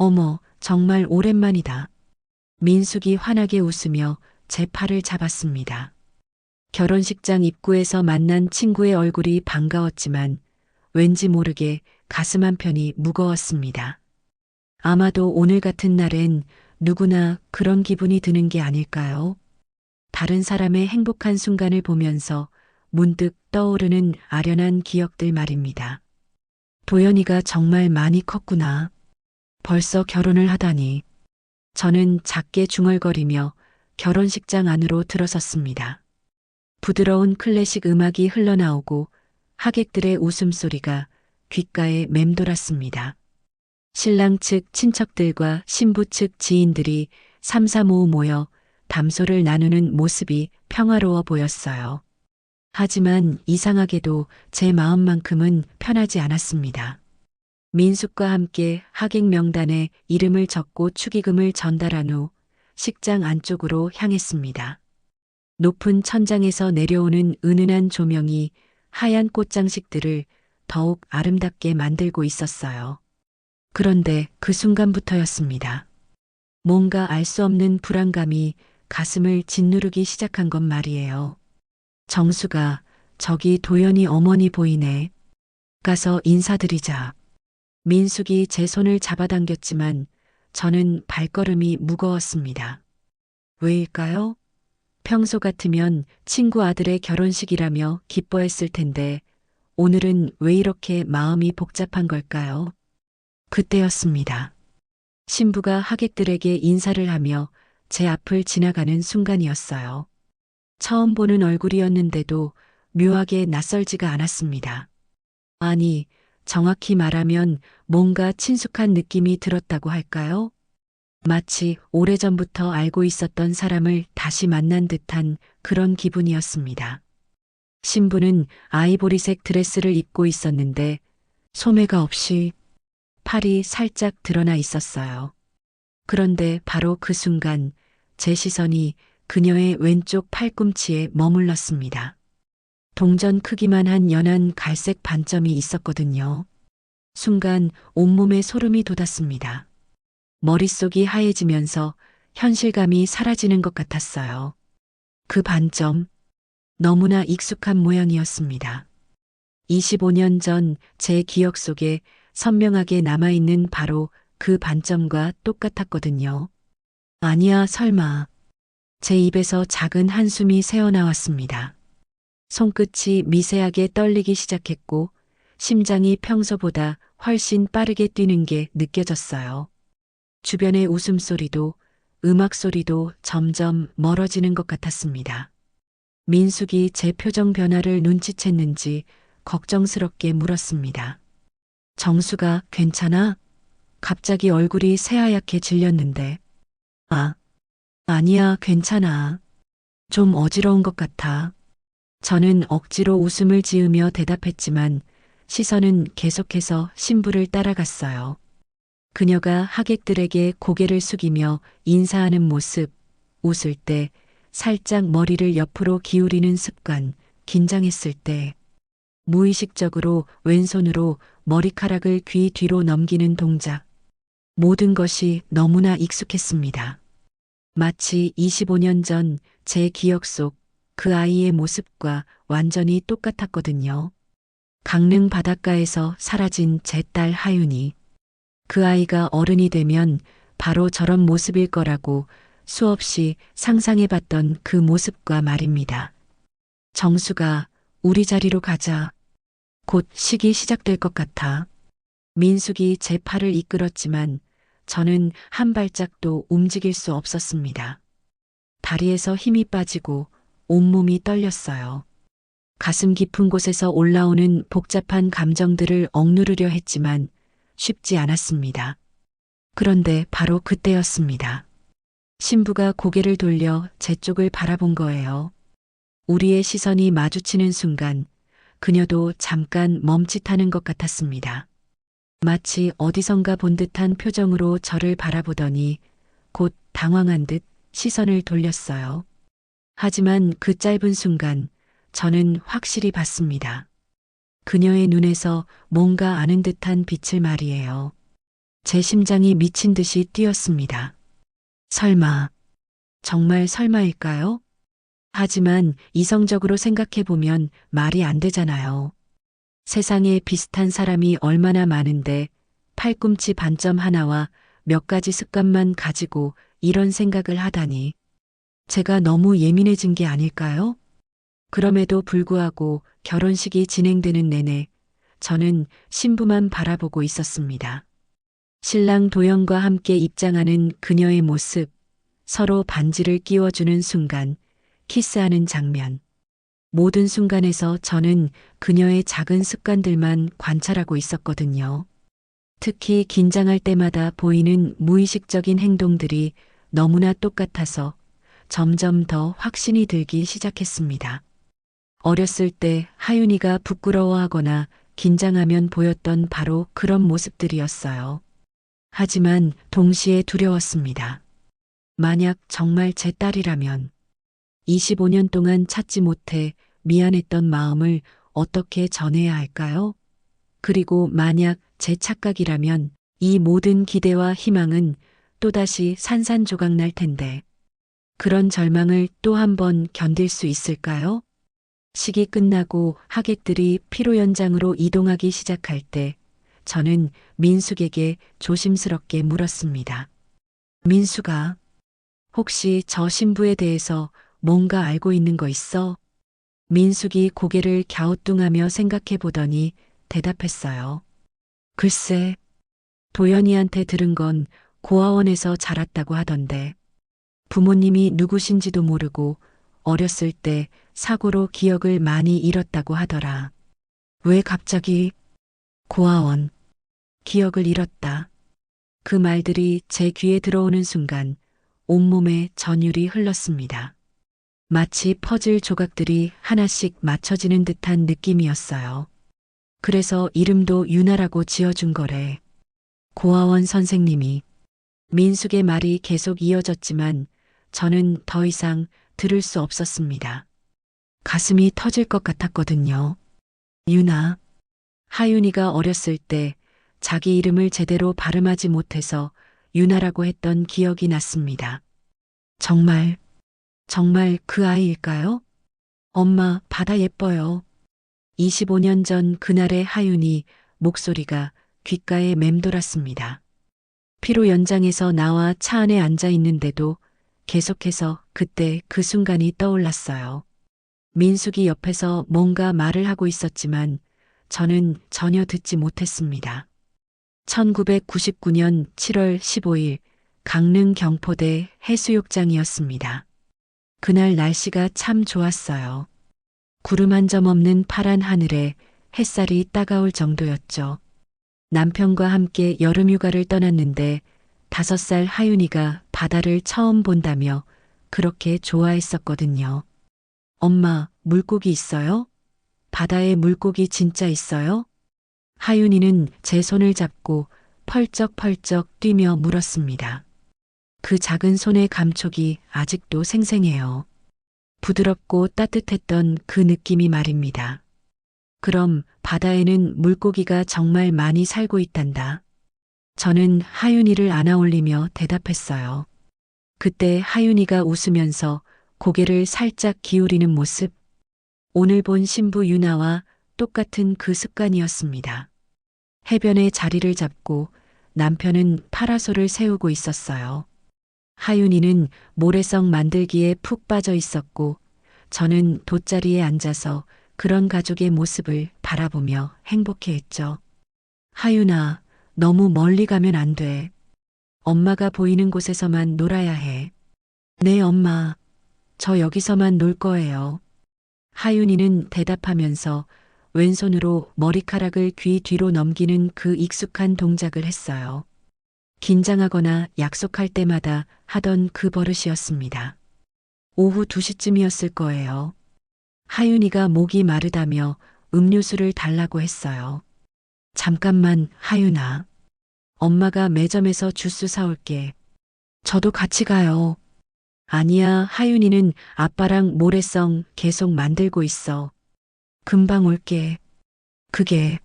어머, 정말 오랜만이다. 민숙이 환하게 웃으며 제 팔을 잡았습니다. 결혼식장 입구에서 만난 친구의 얼굴이 반가웠지만 왠지 모르게 가슴 한편이 무거웠습니다. 아마도 오늘 같은 날엔 누구나 그런 기분이 드는 게 아닐까요? 다른 사람의 행복한 순간을 보면서 문득 떠오르는 아련한 기억들 말입니다. 도연이가 정말 많이 컸구나. 벌써 결혼을 하다니. 저는 작게 중얼거리며 결혼식장 안으로 들어섰습니다. 부드러운 클래식 음악이 흘러나오고 하객들의 웃음소리가 귓가에 맴돌았습니다. 신랑 측 친척들과 신부 측 지인들이 삼삼오오 모여 담소를 나누는 모습이 평화로워 보였어요. 하지만 이상하게도 제 마음만큼은 편하지 않았습니다. 민숙과 함께 하객 명단에 이름을 적고 축의금을 전달한 후 식장 안쪽으로 향했습니다. 높은 천장에서 내려오는 은은한 조명이 하얀 꽃장식들을 더욱 아름답게 만들고 있었어요. 그런데 그 순간부터였습니다. 뭔가 알 수 없는 불안감이 가슴을 짓누르기 시작한 것 말이에요. 정수가 저기 도연이 어머니 보이네. 가서 인사드리자. 민숙이 제 손을 잡아당겼지만 저는 발걸음이 무거웠습니다. 왜일까요? 평소 같으면 친구 아들의 결혼식이라며 기뻐했을 텐데 오늘은 왜 이렇게 마음이 복잡한 걸까요? 그때였습니다. 신부가 하객들에게 인사를 하며 제 앞을 지나가는 순간이었어요. 처음 보는 얼굴이었는데도 묘하게 낯설지가 않았습니다. 아니, 정확히 말하면 뭔가 친숙한 느낌이 들었다고 할까요? 마치 오래전부터 알고 있었던 사람을 다시 만난 듯한 그런 기분이었습니다. 신부는 아이보리색 드레스를 입고 있었는데 소매가 없이 팔이 살짝 드러나 있었어요. 그런데 바로 그 순간 제 시선이 그녀의 왼쪽 팔꿈치에 머물렀습니다. 동전 크기만 한 연한 갈색 반점이 있었거든요. 순간 온몸에 소름이 돋았습니다. 머릿속이 하얘지면서 현실감이 사라지는 것 같았어요. 그 반점, 너무나 익숙한 모양이었습니다. 25년 전 제 기억 속에 선명하게 남아있는 바로 그 반점과 똑같았거든요. 아니야, 설마. 제 입에서 작은 한숨이 새어나왔습니다. 손끝이 미세하게 떨리기 시작했고 심장이 평소보다 훨씬 빠르게 뛰는 게 느껴졌어요. 주변의 웃음소리도 음악 소리도 점점 멀어지는 것 같았습니다. 민숙이 제 표정 변화를 눈치챘는지 걱정스럽게 물었습니다. 정수가 괜찮아? 갑자기 얼굴이 새하얗게 질렸는데. 아, 아니야, 괜찮아. 좀 어지러운 것 같아. 저는 억지로 웃음을 지으며 대답했지만 시선은 계속해서 신부를 따라갔어요. 그녀가 하객들에게 고개를 숙이며 인사하는 모습, 웃을 때 살짝 머리를 옆으로 기울이는 습관, 긴장했을 때 무의식적으로 왼손으로 머리카락을 귀 뒤로 넘기는 동작. 모든 것이 너무나 익숙했습니다. 마치 25년 전 제 기억 속 그 아이의 모습과 완전히 똑같았거든요. 강릉 바닷가에서 사라진 제 딸 하윤이. 그 아이가 어른이 되면 바로 저런 모습일 거라고 수없이 상상해봤던 그 모습과 말입니다. 정수가 우리 자리로 가자. 곧 식이 시작될 것 같아. 민숙이 제 팔을 이끌었지만 저는 한 발짝도 움직일 수 없었습니다. 다리에서 힘이 빠지고 온몸이 떨렸어요. 가슴 깊은 곳에서 올라오는 복잡한 감정들을 억누르려 했지만 쉽지 않았습니다. 그런데 바로 그때였습니다. 신부가 고개를 돌려 제 쪽을 바라본 거예요. 우리의 시선이 마주치는 순간 그녀도 잠깐 멈칫하는 것 같았습니다. 마치 어디선가 본 듯한 표정으로 저를 바라보더니 곧 당황한 듯 시선을 돌렸어요. 하지만 그 짧은 순간 저는 확실히 봤습니다. 그녀의 눈에서 뭔가 아는 듯한 빛을 말이에요. 제 심장이 미친 듯이 뛰었습니다. 설마, 정말 설마일까요? 하지만 이성적으로 생각해보면 말이 안 되잖아요. 세상에 비슷한 사람이 얼마나 많은데 팔꿈치 반점 하나와 몇 가지 습관만 가지고 이런 생각을 하다니. 제가 너무 예민해진 게 아닐까요? 그럼에도 불구하고 결혼식이 진행되는 내내 저는 신부만 바라보고 있었습니다. 신랑 도연과 함께 입장하는 그녀의 모습, 서로 반지를 끼워주는 순간, 키스하는 장면. 모든 순간에서 저는 그녀의 작은 습관들만 관찰하고 있었거든요. 특히 긴장할 때마다 보이는 무의식적인 행동들이 너무나 똑같아서 점점 더 확신이 들기 시작했습니다. 어렸을 때 하윤이가 부끄러워하거나 긴장하면 보였던 바로 그런 모습들이었어요. 하지만 동시에 두려웠습니다. 만약 정말 제 딸이라면 25년 동안 찾지 못해 미안했던 마음을 어떻게 전해야 할까요? 그리고 만약 제 착각이라면 이 모든 기대와 희망은 또다시 산산조각 날 텐데 그런 절망을 또 한 번 견딜 수 있을까요? 식이 끝나고 하객들이 피로 연장으로 이동하기 시작할 때 저는 민숙에게 조심스럽게 물었습니다. 민숙아, 혹시 저 신부에 대해서 뭔가 알고 있는 거 있어? 민숙이 고개를 갸우뚱하며 생각해 보더니 대답했어요. 글쎄, 도연이한테 들은 건 고아원에서 자랐다고 하던데 부모님이 누구신지도 모르고 어렸을 때 사고로 기억을 많이 잃었다고 하더라. 왜 갑자기 고아원, 기억을 잃었다. 그 말들이 제 귀에 들어오는 순간 온몸에 전율이 흘렀습니다. 마치 퍼즐 조각들이 하나씩 맞춰지는 듯한 느낌이었어요. 그래서 이름도 유나라고 지어준 거래. 고아원 선생님이. 민숙의 말이 계속 이어졌지만 저는 더 이상 들을 수 없었습니다. 가슴이 터질 것 같았거든요. 유나. 하윤이가 어렸을 때 자기 이름을 제대로 발음하지 못해서 유나라고 했던 기억이 났습니다. 정말 그 아이일까요? 엄마, 바다 예뻐요. 25년 전 그날의 하윤이 목소리가 귓가에 맴돌았습니다. 피로 연장에서 나와 차 안에 앉아 있는데도 계속해서 그때 그 순간이 떠올랐어요. 민숙이 옆에서 뭔가 말을 하고 있었지만 저는 전혀 듣지 못했습니다. 1999년 7월 15일 강릉 경포대 해수욕장이었습니다. 그날 날씨가 참 좋았어요. 구름 한 점 없는 파란 하늘에 햇살이 따가울 정도였죠. 남편과 함께 여름휴가를 떠났는데 5살 하윤이가 바다를 처음 본다며 그렇게 좋아했었거든요. 엄마, 물고기 있어요? 바다에 물고기 진짜 있어요? 하윤이는 제 손을 잡고 펄쩍펄쩍 뛰며 물었습니다. 그 작은 손의 감촉이 아직도 생생해요. 부드럽고 따뜻했던 그 느낌이 말입니다. 그럼 바다에는 물고기가 정말 많이 살고 있단다. 저는 하윤이를 안아올리며 대답했어요. 그때 하윤이가 웃으면서 고개를 살짝 기울이는 모습. 오늘 본 신부 유나와 똑같은 그 습관이었습니다. 해변에 자리를 잡고 남편은 파라솔을 세우고 있었어요. 하윤이는 모래성 만들기에 푹 빠져 있었고 저는 돗자리에 앉아서 그런 가족의 모습을 바라보며 행복해했죠. 하윤아, 너무 멀리 가면 안 돼. 엄마가 보이는 곳에서만 놀아야 해. 네, 엄마. 저 여기서만 놀 거예요. 하윤이는 대답하면서 왼손으로 머리카락을 귀 뒤로 넘기는 그 익숙한 동작을 했어요. 긴장하거나 약속할 때마다 하던 그 버릇이었습니다. 오후 2시쯤이었을 거예요. 하윤이가 목이 마르다며 음료수를 달라고 했어요. 잠깐만, 하윤아. 엄마가 매점에서 주스 사올게. 저도 같이 가요. 아니야, 하윤이는 아빠랑 모래성 계속 만들고 있어. 금방 올게. 그게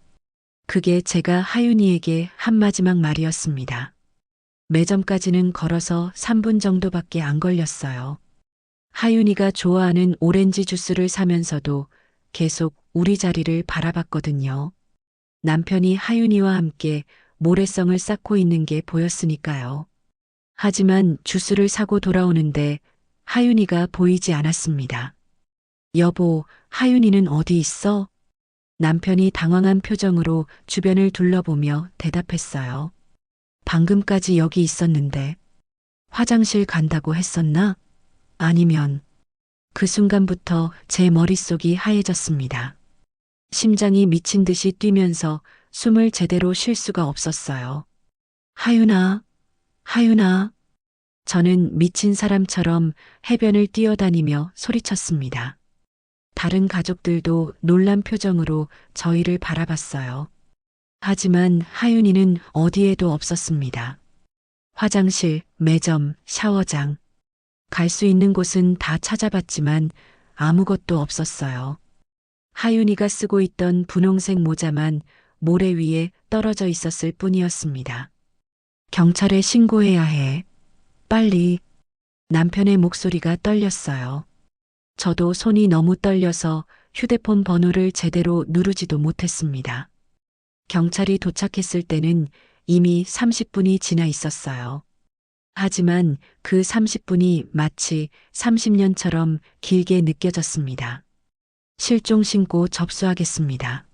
그게 제가 하윤이에게 한 마지막 말이었습니다. 매점까지는 걸어서 3분 정도밖에 안 걸렸어요. 하윤이가 좋아하는 오렌지 주스를 사면서도 계속 우리 자리를 바라봤거든요. 남편이 하윤이와 함께 모래성을 쌓고 있는 게 보였으니까요. 하지만 주스를 사고 돌아오는데 하윤이가 보이지 않았습니다. 여보, 하윤이는 어디 있어? 남편이 당황한 표정으로 주변을 둘러보며 대답했어요. 방금까지 여기 있었는데 화장실 간다고 했었나? 아니면 그 순간부터 제 머릿속이 하얘졌습니다. 심장이 미친 듯이 뛰면서 숨을 제대로 쉴 수가 없었어요. 하윤아, 하윤아. 저는 미친 사람처럼 해변을 뛰어다니며 소리쳤습니다. 다른 가족들도 놀란 표정으로 저희를 바라봤어요. 하지만 하윤이는 어디에도 없었습니다. 화장실, 매점, 샤워장. 갈 수 있는 곳은 다 찾아봤지만 아무것도 없었어요. 하윤이가 쓰고 있던 분홍색 모자만 모래 위에 떨어져 있었을 뿐이었습니다. 경찰에 신고해야 해. 빨리. 남편의 목소리가 떨렸어요. 저도 손이 너무 떨려서 휴대폰 번호를 제대로 누르지도 못했습니다. 경찰이 도착했을 때는 이미 30분이 지나 있었어요. 하지만 그 30분이 마치 30년처럼 길게 느껴졌습니다. 실종 신고 접수하겠습니다.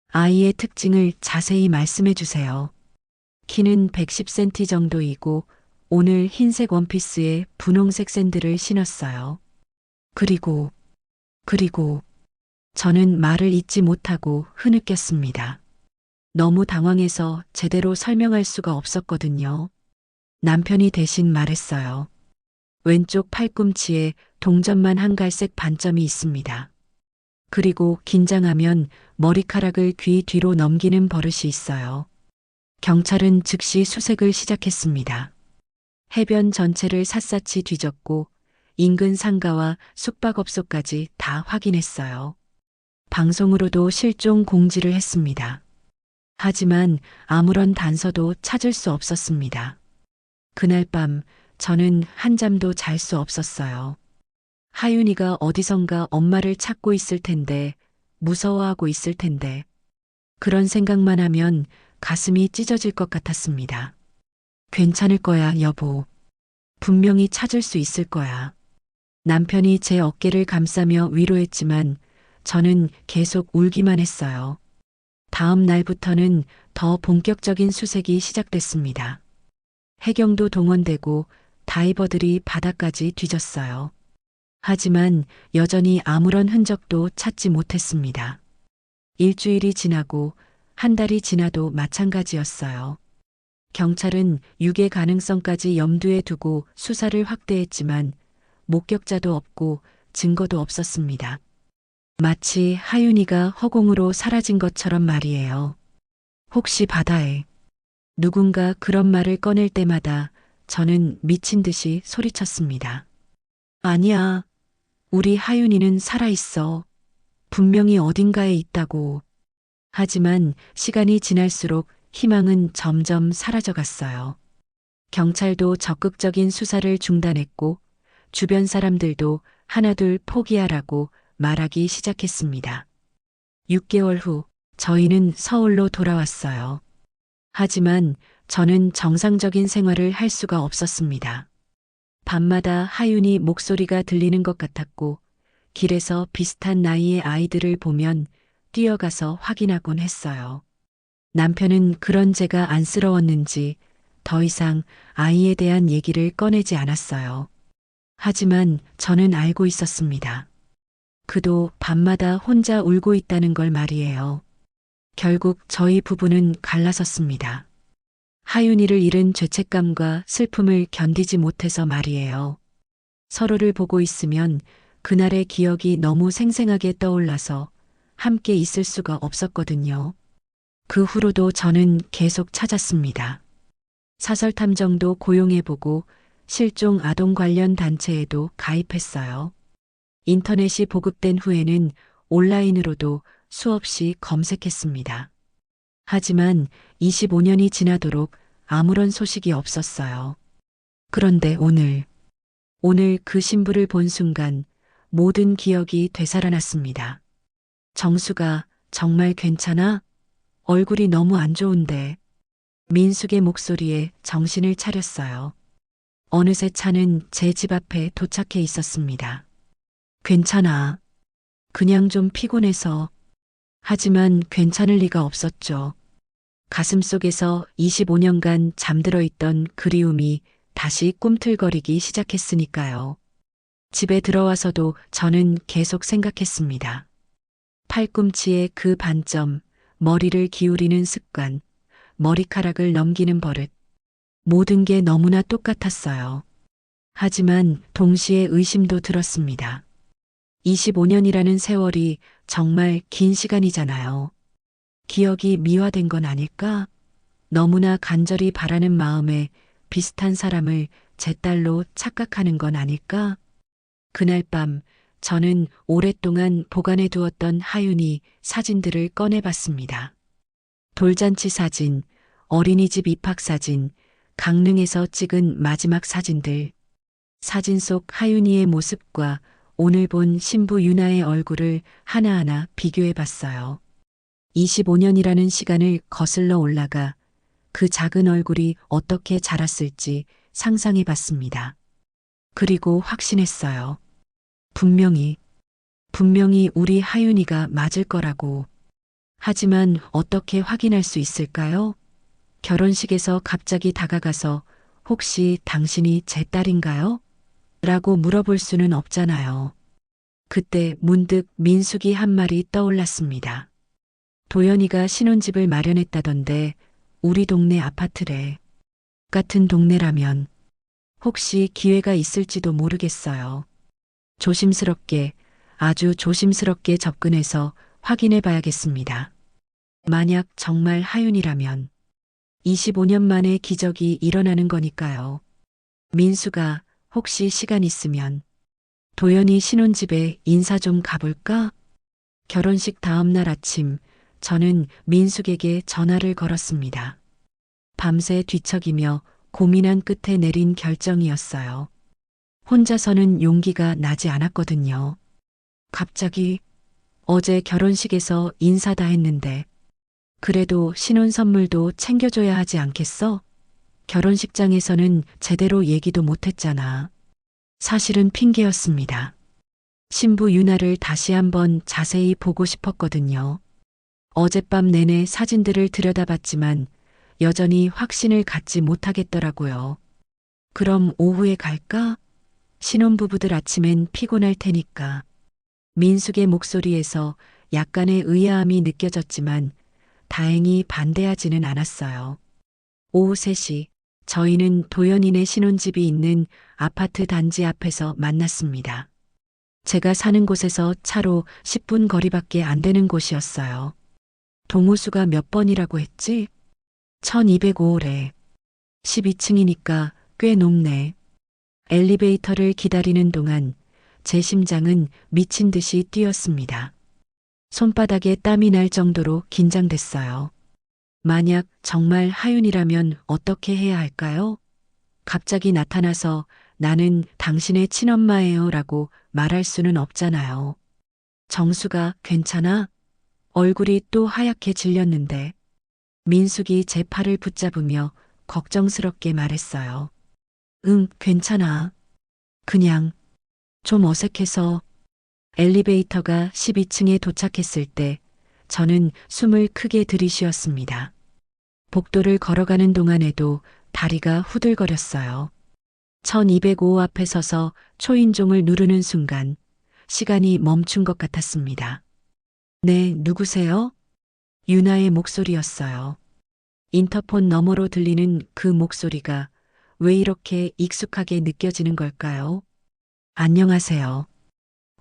아이의 특징을 자세히 말씀해 주세요. 키는 110cm 정도이고 오늘 흰색 원피스에 분홍색 샌들을 신었어요. 그리고 저는 말을 잇지 못하고 흐느꼈습니다. 너무 당황해서 제대로 설명할 수가 없었거든요. 남편이 대신 말했어요. 왼쪽 팔꿈치에 동전만 한 갈색 반점이 있습니다. 그리고 긴장하면 머리카락을 귀 뒤로 넘기는 버릇이 있어요. 경찰은 즉시 수색을 시작했습니다. 해변 전체를 샅샅이 뒤졌고 인근 상가와 숙박업소까지 다 확인했어요. 방송으로도 실종 공지를 했습니다. 하지만 아무런 단서도 찾을 수 없었습니다. 그날 밤 저는 한잠도 잘 수 없었어요. 하윤이가 어디선가 엄마를 찾고 있을 텐데, 무서워하고 있을 텐데, 그런 생각만 하면 가슴이 찢어질 것 같았습니다. 괜찮을 거야, 여보. 분명히 찾을 수 있을 거야. 남편이 제 어깨를 감싸며 위로했지만 저는 계속 울기만 했어요. 다음 날부터는 더 본격적인 수색이 시작됐습니다. 해경도 동원되고 다이버들이 바다까지 뒤졌어요. 하지만 여전히 아무런 흔적도 찾지 못했습니다. 일주일이 지나고 한 달이 지나도 마찬가지였어요. 경찰은 유괴 가능성까지 염두에 두고 수사를 확대했지만 목격자도 없고 증거도 없었습니다. 마치 하윤이가 허공으로 사라진 것처럼 말이에요. 혹시 바다에 누군가 그런 말을 꺼낼 때마다 저는 미친 듯이 소리쳤습니다. 아니야. 우리 하윤이는 살아있어. 분명히 어딘가에 있다고. 하지만 시간이 지날수록 희망은 점점 사라져갔어요. 경찰도 적극적인 수사를 중단했고 주변 사람들도 하나둘 포기하라고 말하기 시작했습니다. 6개월 후 저희는 서울로 돌아왔어요. 하지만 저는 정상적인 생활을 할 수가 없었습니다. 밤마다 하윤이 목소리가 들리는 것 같았고 길에서 비슷한 나이의 아이들을 보면 뛰어가서 확인하곤 했어요. 남편은 그런 제가 안쓰러웠는지 더 이상 아이에 대한 얘기를 꺼내지 않았어요. 하지만 저는 알고 있었습니다. 그도 밤마다 혼자 울고 있다는 걸 말이에요. 결국 저희 부부는 갈라섰습니다. 하윤이를 잃은 죄책감과 슬픔을 견디지 못해서 말이에요. 서로를 보고 있으면 그날의 기억이 너무 생생하게 떠올라서 함께 있을 수가 없었거든요. 그 후로도 저는 계속 찾았습니다. 사설탐정도 고용해보고 실종 아동 관련 단체에도 가입했어요. 인터넷이 보급된 후에는 온라인으로도 수없이 검색했습니다. 하지만 25년이 지나도록 아무런 소식이 없었어요. 그런데 오늘 그 신부를 본 순간 모든 기억이 되살아났습니다. 정수가 정말 괜찮아? 얼굴이 너무 안 좋은데. 민숙의 목소리에 정신을 차렸어요. 어느새 차는 제 집 앞에 도착해 있었습니다. 괜찮아. 그냥 좀 피곤해서. 하지만 괜찮을 리가 없었죠. 가슴속에서 25년간 잠들어 있던 그리움이 다시 꿈틀거리기 시작했으니까요. 집에 들어와서도 저는 계속 생각했습니다. 팔꿈치의 그 반점, 머리를 기울이는 습관, 머리카락을 넘기는 버릇. 모든 게 너무나 똑같았어요. 하지만 동시에 의심도 들었습니다. 25년이라는 세월이 정말 긴 시간이잖아요. 기억이 미화된 건 아닐까? 너무나 간절히 바라는 마음에 비슷한 사람을 제 딸로 착각하는 건 아닐까? 그날 밤 저는 오랫동안 보관해 두었던 하윤이 사진들을 꺼내봤습니다. 돌잔치 사진, 어린이집 입학 사진, 강릉에서 찍은 마지막 사진들. 사진 속 하윤이의 모습과 오늘 본 신부 유나의 얼굴을 하나하나 비교해 봤어요. 25년이라는 시간을 거슬러 올라가 그 작은 얼굴이 어떻게 자랐을지 상상해 봤습니다. 그리고 확신했어요. 분명히 우리 하윤이가 맞을 거라고. 하지만 어떻게 확인할 수 있을까요? 결혼식에서 갑자기 다가가서 혹시 당신이 제 딸인가요? 라고 물어볼 수는 없잖아요. 그때 문득 민숙이 한 말이 떠올랐습니다. 도연이가 신혼집을 마련했다던데 우리 동네 아파트래. 같은 동네라면 혹시 기회가 있을지도 모르겠어요. 조심스럽게, 아주 조심스럽게 접근해서 확인해 봐야겠습니다. 만약 정말 하윤이라면 25년 만에 기적이 일어나는 거니까요. 민수가 혹시 시간 있으면 도연이 신혼집에 인사 좀 가볼까? 결혼식 다음 날 아침 저는 민숙에게 전화를 걸었습니다. 밤새 뒤척이며 고민한 끝에 내린 결정이었어요. 혼자서는 용기가 나지 않았거든요. 갑자기 어제 결혼식에서 인사 다 했는데 그래도 신혼 선물도 챙겨줘야 하지 않겠어? 결혼식장에서는 제대로 얘기도 못했잖아. 사실은 핑계였습니다. 신부 유나를 다시 한번 자세히 보고 싶었거든요. 어젯밤 내내 사진들을 들여다봤지만 여전히 확신을 갖지 못하겠더라고요. 그럼 오후에 갈까? 신혼부부들 아침엔 피곤할 테니까. 민숙의 목소리에서 약간의 의아함이 느껴졌지만 다행히 반대하지는 않았어요. 오후 3시 저희는 도연이네 신혼집이 있는 아파트 단지 앞에서 만났습니다. 제가 사는 곳에서 차로 10분 거리밖에 안 되는 곳이었어요. 동호수가 몇 번이라고 했지? 1205래. 12층이니까 꽤 높네. 엘리베이터를 기다리는 동안 제 심장은 미친 듯이 뛰었습니다. 손바닥에 땀이 날 정도로 긴장됐어요. 만약 정말 하윤이라면 어떻게 해야 할까요? 갑자기 나타나서 나는 당신의 친엄마예요 라고 말할 수는 없잖아요. 정수가 괜찮아? 얼굴이 또 하얗게 질렸는데 민숙이 제 팔을 붙잡으며 걱정스럽게 말했어요. 응, 괜찮아. 그냥 좀 어색해서. 엘리베이터가 12층에 도착했을 때 저는 숨을 크게 들이쉬었습니다. 복도를 걸어가는 동안에도 다리가 후들거렸어요. 1205 앞에 서서 초인종을 누르는 순간 시간이 멈춘 것 같았습니다. 네, 누구세요? 유나의 목소리였어요. 인터폰 너머로 들리는 그 목소리가 왜 이렇게 익숙하게 느껴지는 걸까요? 안녕하세요.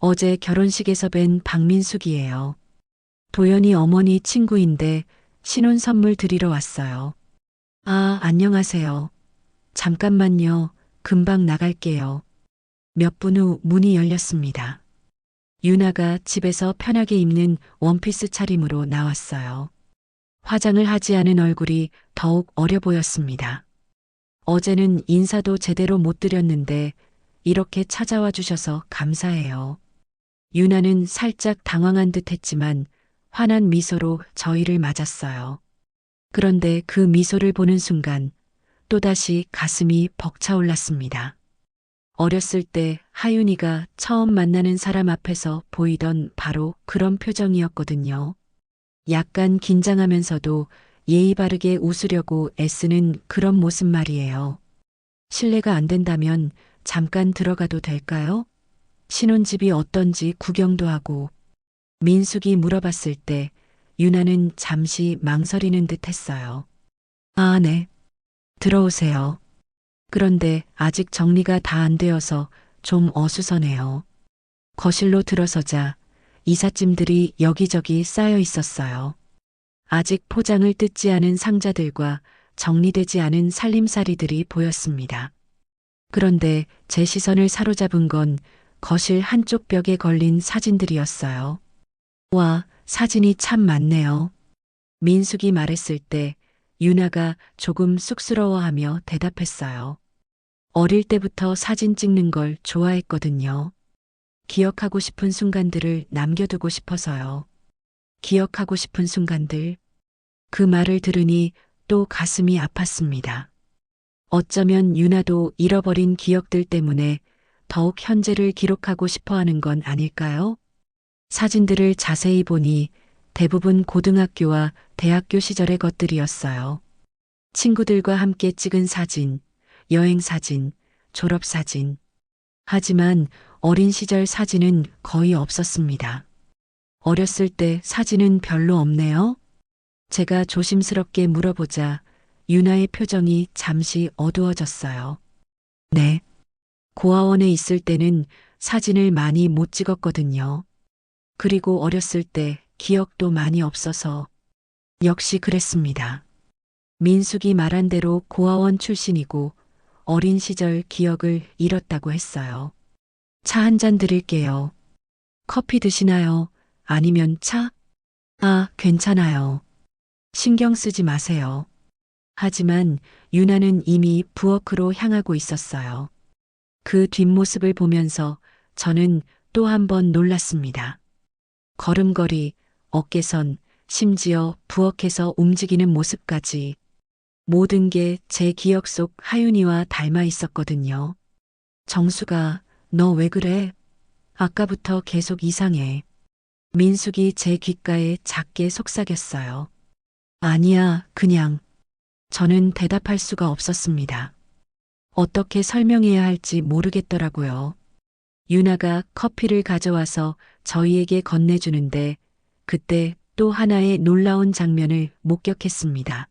어제 결혼식에서 뵌 박민숙이에요. 도연이 어머니 친구인데 신혼 선물 드리러 왔어요. 아, 안녕하세요. 잠깐만요. 금방 나갈게요. 몇 분 후 문이 열렸습니다. 유나가 집에서 편하게 입는 원피스 차림으로 나왔어요. 화장을 하지 않은 얼굴이 더욱 어려 보였습니다. 어제는 인사도 제대로 못 드렸는데 이렇게 찾아와 주셔서 감사해요. 유나는 살짝 당황한 듯 했지만 환한 미소로 저희를 맞았어요. 그런데 그 미소를 보는 순간 또다시 가슴이 벅차올랐습니다. 어렸을 때 하윤이가 처음 만나는 사람 앞에서 보이던 바로 그런 표정이었거든요. 약간 긴장하면서도 예의 바르게 웃으려고 애쓰는 그런 모습 말이에요. 실례가 안 된다면 잠깐 들어가도 될까요? 신혼집이 어떤지 구경도 하고. 민숙이 물어봤을 때 유나는 잠시 망설이는 듯 했어요. 아, 네. 들어오세요. 그런데 아직 정리가 다 안 되어서 좀 어수선해요. 거실로 들어서자 이삿짐들이 여기저기 쌓여 있었어요. 아직 포장을 뜯지 않은 상자들과 정리되지 않은 살림살이들이 보였습니다. 그런데 제 시선을 사로잡은 건 거실 한쪽 벽에 걸린 사진들이었어요. 와, 사진이 참 많네요. 민숙이 말했을 때 유나가 조금 쑥스러워하며 대답했어요. 어릴 때부터 사진 찍는 걸 좋아했거든요. 기억하고 싶은 순간들을 남겨두고 싶어서요. 기억하고 싶은 순간들. 그 말을 들으니 또 가슴이 아팠습니다. 어쩌면 유나도 잃어버린 기억들 때문에 더욱 현재를 기록하고 싶어 하는 건 아닐까요? 사진들을 자세히 보니 대부분 고등학교와 대학교 시절의 것들이었어요. 친구들과 함께 찍은 사진, 여행 사진, 졸업 사진. 하지만 어린 시절 사진은 거의 없었습니다. 어렸을 때 사진은 별로 없네요? 제가 조심스럽게 물어보자 유나의 표정이 잠시 어두워졌어요. 네. 고아원에 있을 때는 사진을 많이 못 찍었거든요. 그리고 어렸을 때 기억도 많이 없어서 역시 그랬습니다. 민숙이 말한 대로 고아원 출신이고 어린 시절 기억을 잃었다고 했어요. 차 한 잔 드릴게요. 커피 드시나요? 아니면 차? 아, 괜찮아요. 신경 쓰지 마세요. 하지만 유나는 이미 부엌으로 향하고 있었어요. 그 뒷모습을 보면서 저는 또 한 번 놀랐습니다. 걸음걸이, 어깨선, 심지어 부엌에서 움직이는 모습까지 모든 게 제 기억 속 하윤이와 닮아 있었거든요. 정수가, 너 왜 그래? 아까부터 계속 이상해. 민숙이 제 귓가에 작게 속삭였어요. 아니야, 그냥. 저는 대답할 수가 없었습니다. 어떻게 설명해야 할지 모르겠더라고요. 유나가 커피를 가져와서 저희에게 건네주는데 그때 또 하나의 놀라운 장면을 목격했습니다.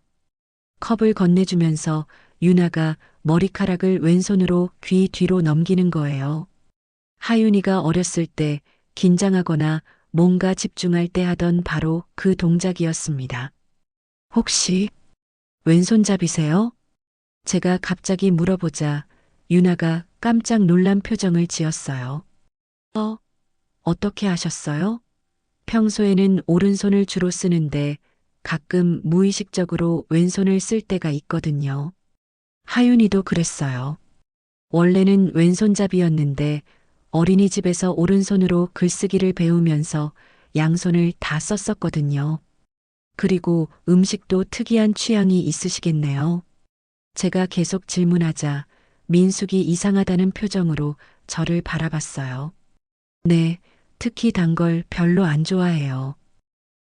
컵을 건네주면서 유나가 머리카락을 왼손으로 귀 뒤로 넘기는 거예요. 하윤이가 어렸을 때 긴장하거나 뭔가 집중할 때 하던 바로 그 동작이었습니다. 혹시 왼손잡이세요? 제가 갑자기 물어보자 유나가 깜짝 놀란 표정을 지었어요. 어떻게 하셨어요? 평소에는 오른손을 주로 쓰는데 가끔 무의식적으로 왼손을 쓸 때가 있거든요. 하윤이도 그랬어요. 원래는 왼손잡이였는데 어린이집에서 오른손으로 글쓰기를 배우면서 양손을 다 썼었거든요. 그리고 음식도 특이한 취향이 있으시겠네요. 제가 계속 질문하자 민숙이 이상하다는 표정으로 저를 바라봤어요. 네, 특히 단 걸 별로 안 좋아해요.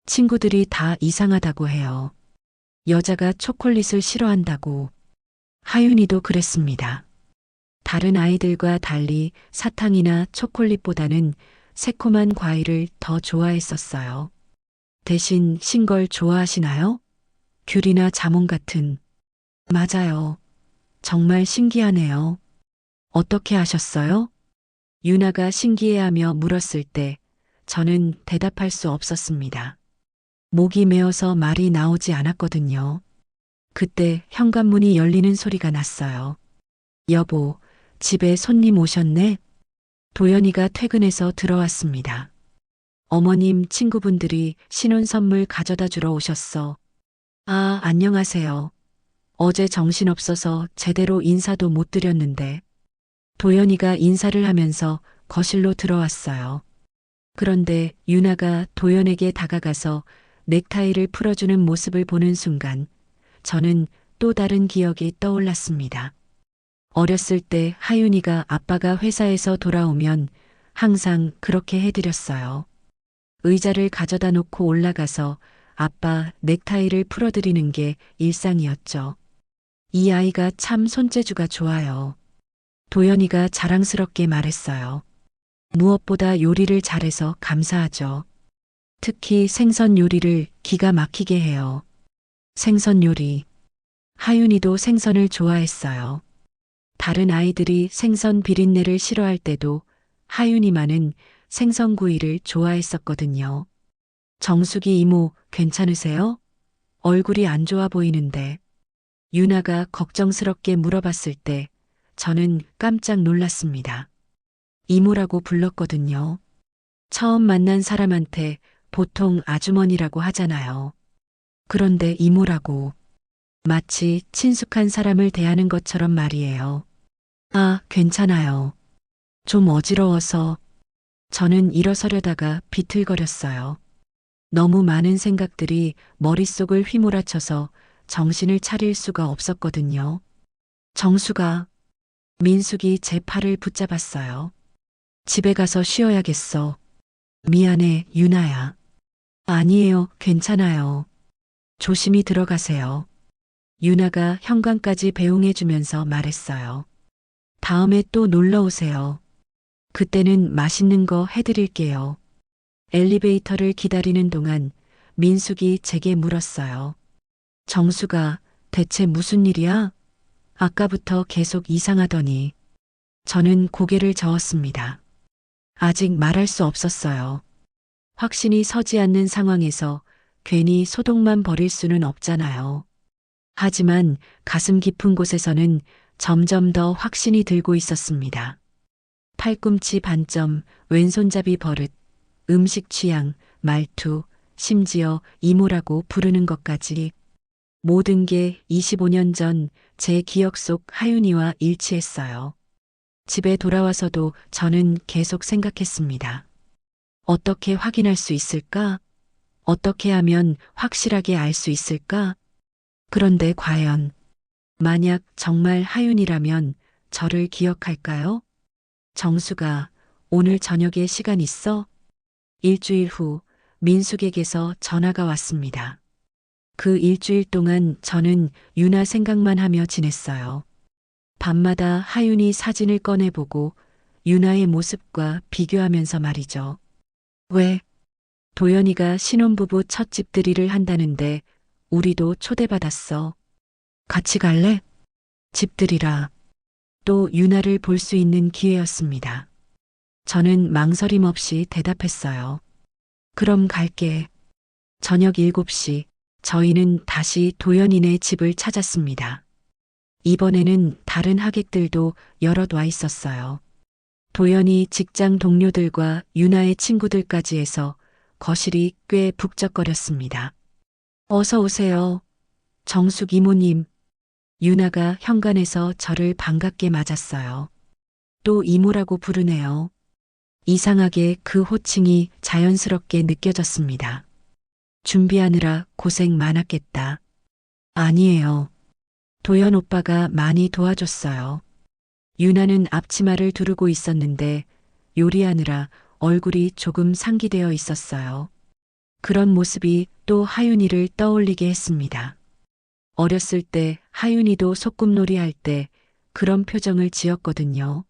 친구들이 다 이상하다고 해요. 여자가 초콜릿을 싫어한다고. 하윤이도 그랬습니다. 다른 아이들과 달리 사탕이나 초콜릿보다는 새콤한 과일을 더 좋아했었어요. 대신 신 걸 좋아하시나요? 귤이나 자몽 같은. 맞아요. 정말 신기하네요. 어떻게 하셨어요? 유나가 신기해하며 물었을 때 저는 대답할 수 없었습니다. 목이 메어서 말이 나오지 않았거든요. 그때 현관문이 열리는 소리가 났어요. 여보, 집에 손님 오셨네? 도연이가 퇴근해서 들어왔습니다. 어머님 친구분들이 신혼 선물 가져다 주러 오셨어. 아, 안녕하세요. 어제 정신없어서 제대로 인사도 못 드렸는데 도연이가 인사를 하면서 거실로 들어왔어요. 그런데 유나가 도연에게 다가가서 넥타이를 풀어주는 모습을 보는 순간 저는 또 다른 기억이 떠올랐습니다. 어렸을 때 하윤이가 아빠가 회사에서 돌아오면 항상 그렇게 해드렸어요. 의자를 가져다 놓고 올라가서 아빠 넥타이를 풀어드리는 게 일상이었죠. 이 아이가 참 손재주가 좋아요. 도연이가 자랑스럽게 말했어요. 무엇보다 요리를 잘해서 감사하죠. 특히 생선 요리를 기가 막히게 해요. 생선 요리. 하윤이도 생선을 좋아했어요. 다른 아이들이 생선 비린내를 싫어할 때도 하윤이만은 생선구이를 좋아했었거든요. 정숙이 이모 괜찮으세요? 얼굴이 안 좋아 보이는데. 유나가 걱정스럽게 물어봤을 때 저는 깜짝 놀랐습니다. 이모라고 불렀거든요. 처음 만난 사람한테 보통 아주머니라고 하잖아요. 그런데 이모라고 마치 친숙한 사람을 대하는 것처럼 말이에요. 아, 괜찮아요. 좀 어지러워서 저는 일어서려다가 비틀거렸어요. 너무 많은 생각들이 머릿속을 휘몰아쳐서 정신을 차릴 수가 없었거든요. 정수가 민숙이 제 팔을 붙잡았어요. 집에 가서 쉬어야겠어. 미안해, 유나야. 아니에요, 괜찮아요. 조심히 들어가세요. 유나가 현관까지 배웅해주면서 말했어요. 다음에 또 놀러 오세요. 그때는 맛있는 거 해드릴게요. 엘리베이터를 기다리는 동안 민숙이 제게 물었어요. 정수가 대체 무슨 일이야? 아까부터 계속 이상하더니 저는 고개를 저었습니다. 아직 말할 수 없었어요. 확신이 서지 않는 상황에서 괜히 소동만 벌일 수는 없잖아요. 하지만 가슴 깊은 곳에서는 점점 더 확신이 들고 있었습니다. 팔꿈치 반점, 왼손잡이 버릇, 음식 취향, 말투, 심지어 이모라고 부르는 것까지 모든 게 25년 전 제 기억 속 하윤이와 일치했어요. 집에 돌아와서도 저는 계속 생각했습니다. 어떻게 확인할 수 있을까? 어떻게 하면 확실하게 알 수 있을까? 그런데 과연 만약 정말 하윤이라면 저를 기억할까요? 정수가 오늘 저녁에 시간 있어? 일주일 후 민숙에게서 전화가 왔습니다. 그 일주일 동안 저는 유나 생각만 하며 지냈어요. 밤마다 하윤이 사진을 꺼내보고 유나의 모습과 비교하면서 말이죠. 왜? 도연이가 신혼부부 첫 집들이를 한다는데 우리도 초대받았어. 같이 갈래? 집들이라. 또 유나를 볼 수 있는 기회였습니다. 저는 망설임 없이 대답했어요. 그럼 갈게. 저녁 7시 저희는 다시 도연이네 집을 찾았습니다. 이번에는 다른 하객들도 여럿 와 있었어요. 도연이 직장 동료들과 유나의 친구들까지 해서 거실이 꽤 북적거렸습니다. 어서 오세요. 정숙 이모님. 유나가 현관에서 저를 반갑게 맞았어요. 또 이모라고 부르네요. 이상하게 그 호칭이 자연스럽게 느껴졌습니다. 준비하느라 고생 많았겠다. 아니에요. 도연 오빠가 많이 도와줬어요. 유나는 앞치마를 두르고 있었는데 요리하느라 얼굴이 조금 상기되어 있었어요. 그런 모습이 또 하윤이를 떠올리게 했습니다. 어렸을 때 하윤이도 소꿉놀이 할 때 그런 표정을 지었거든요.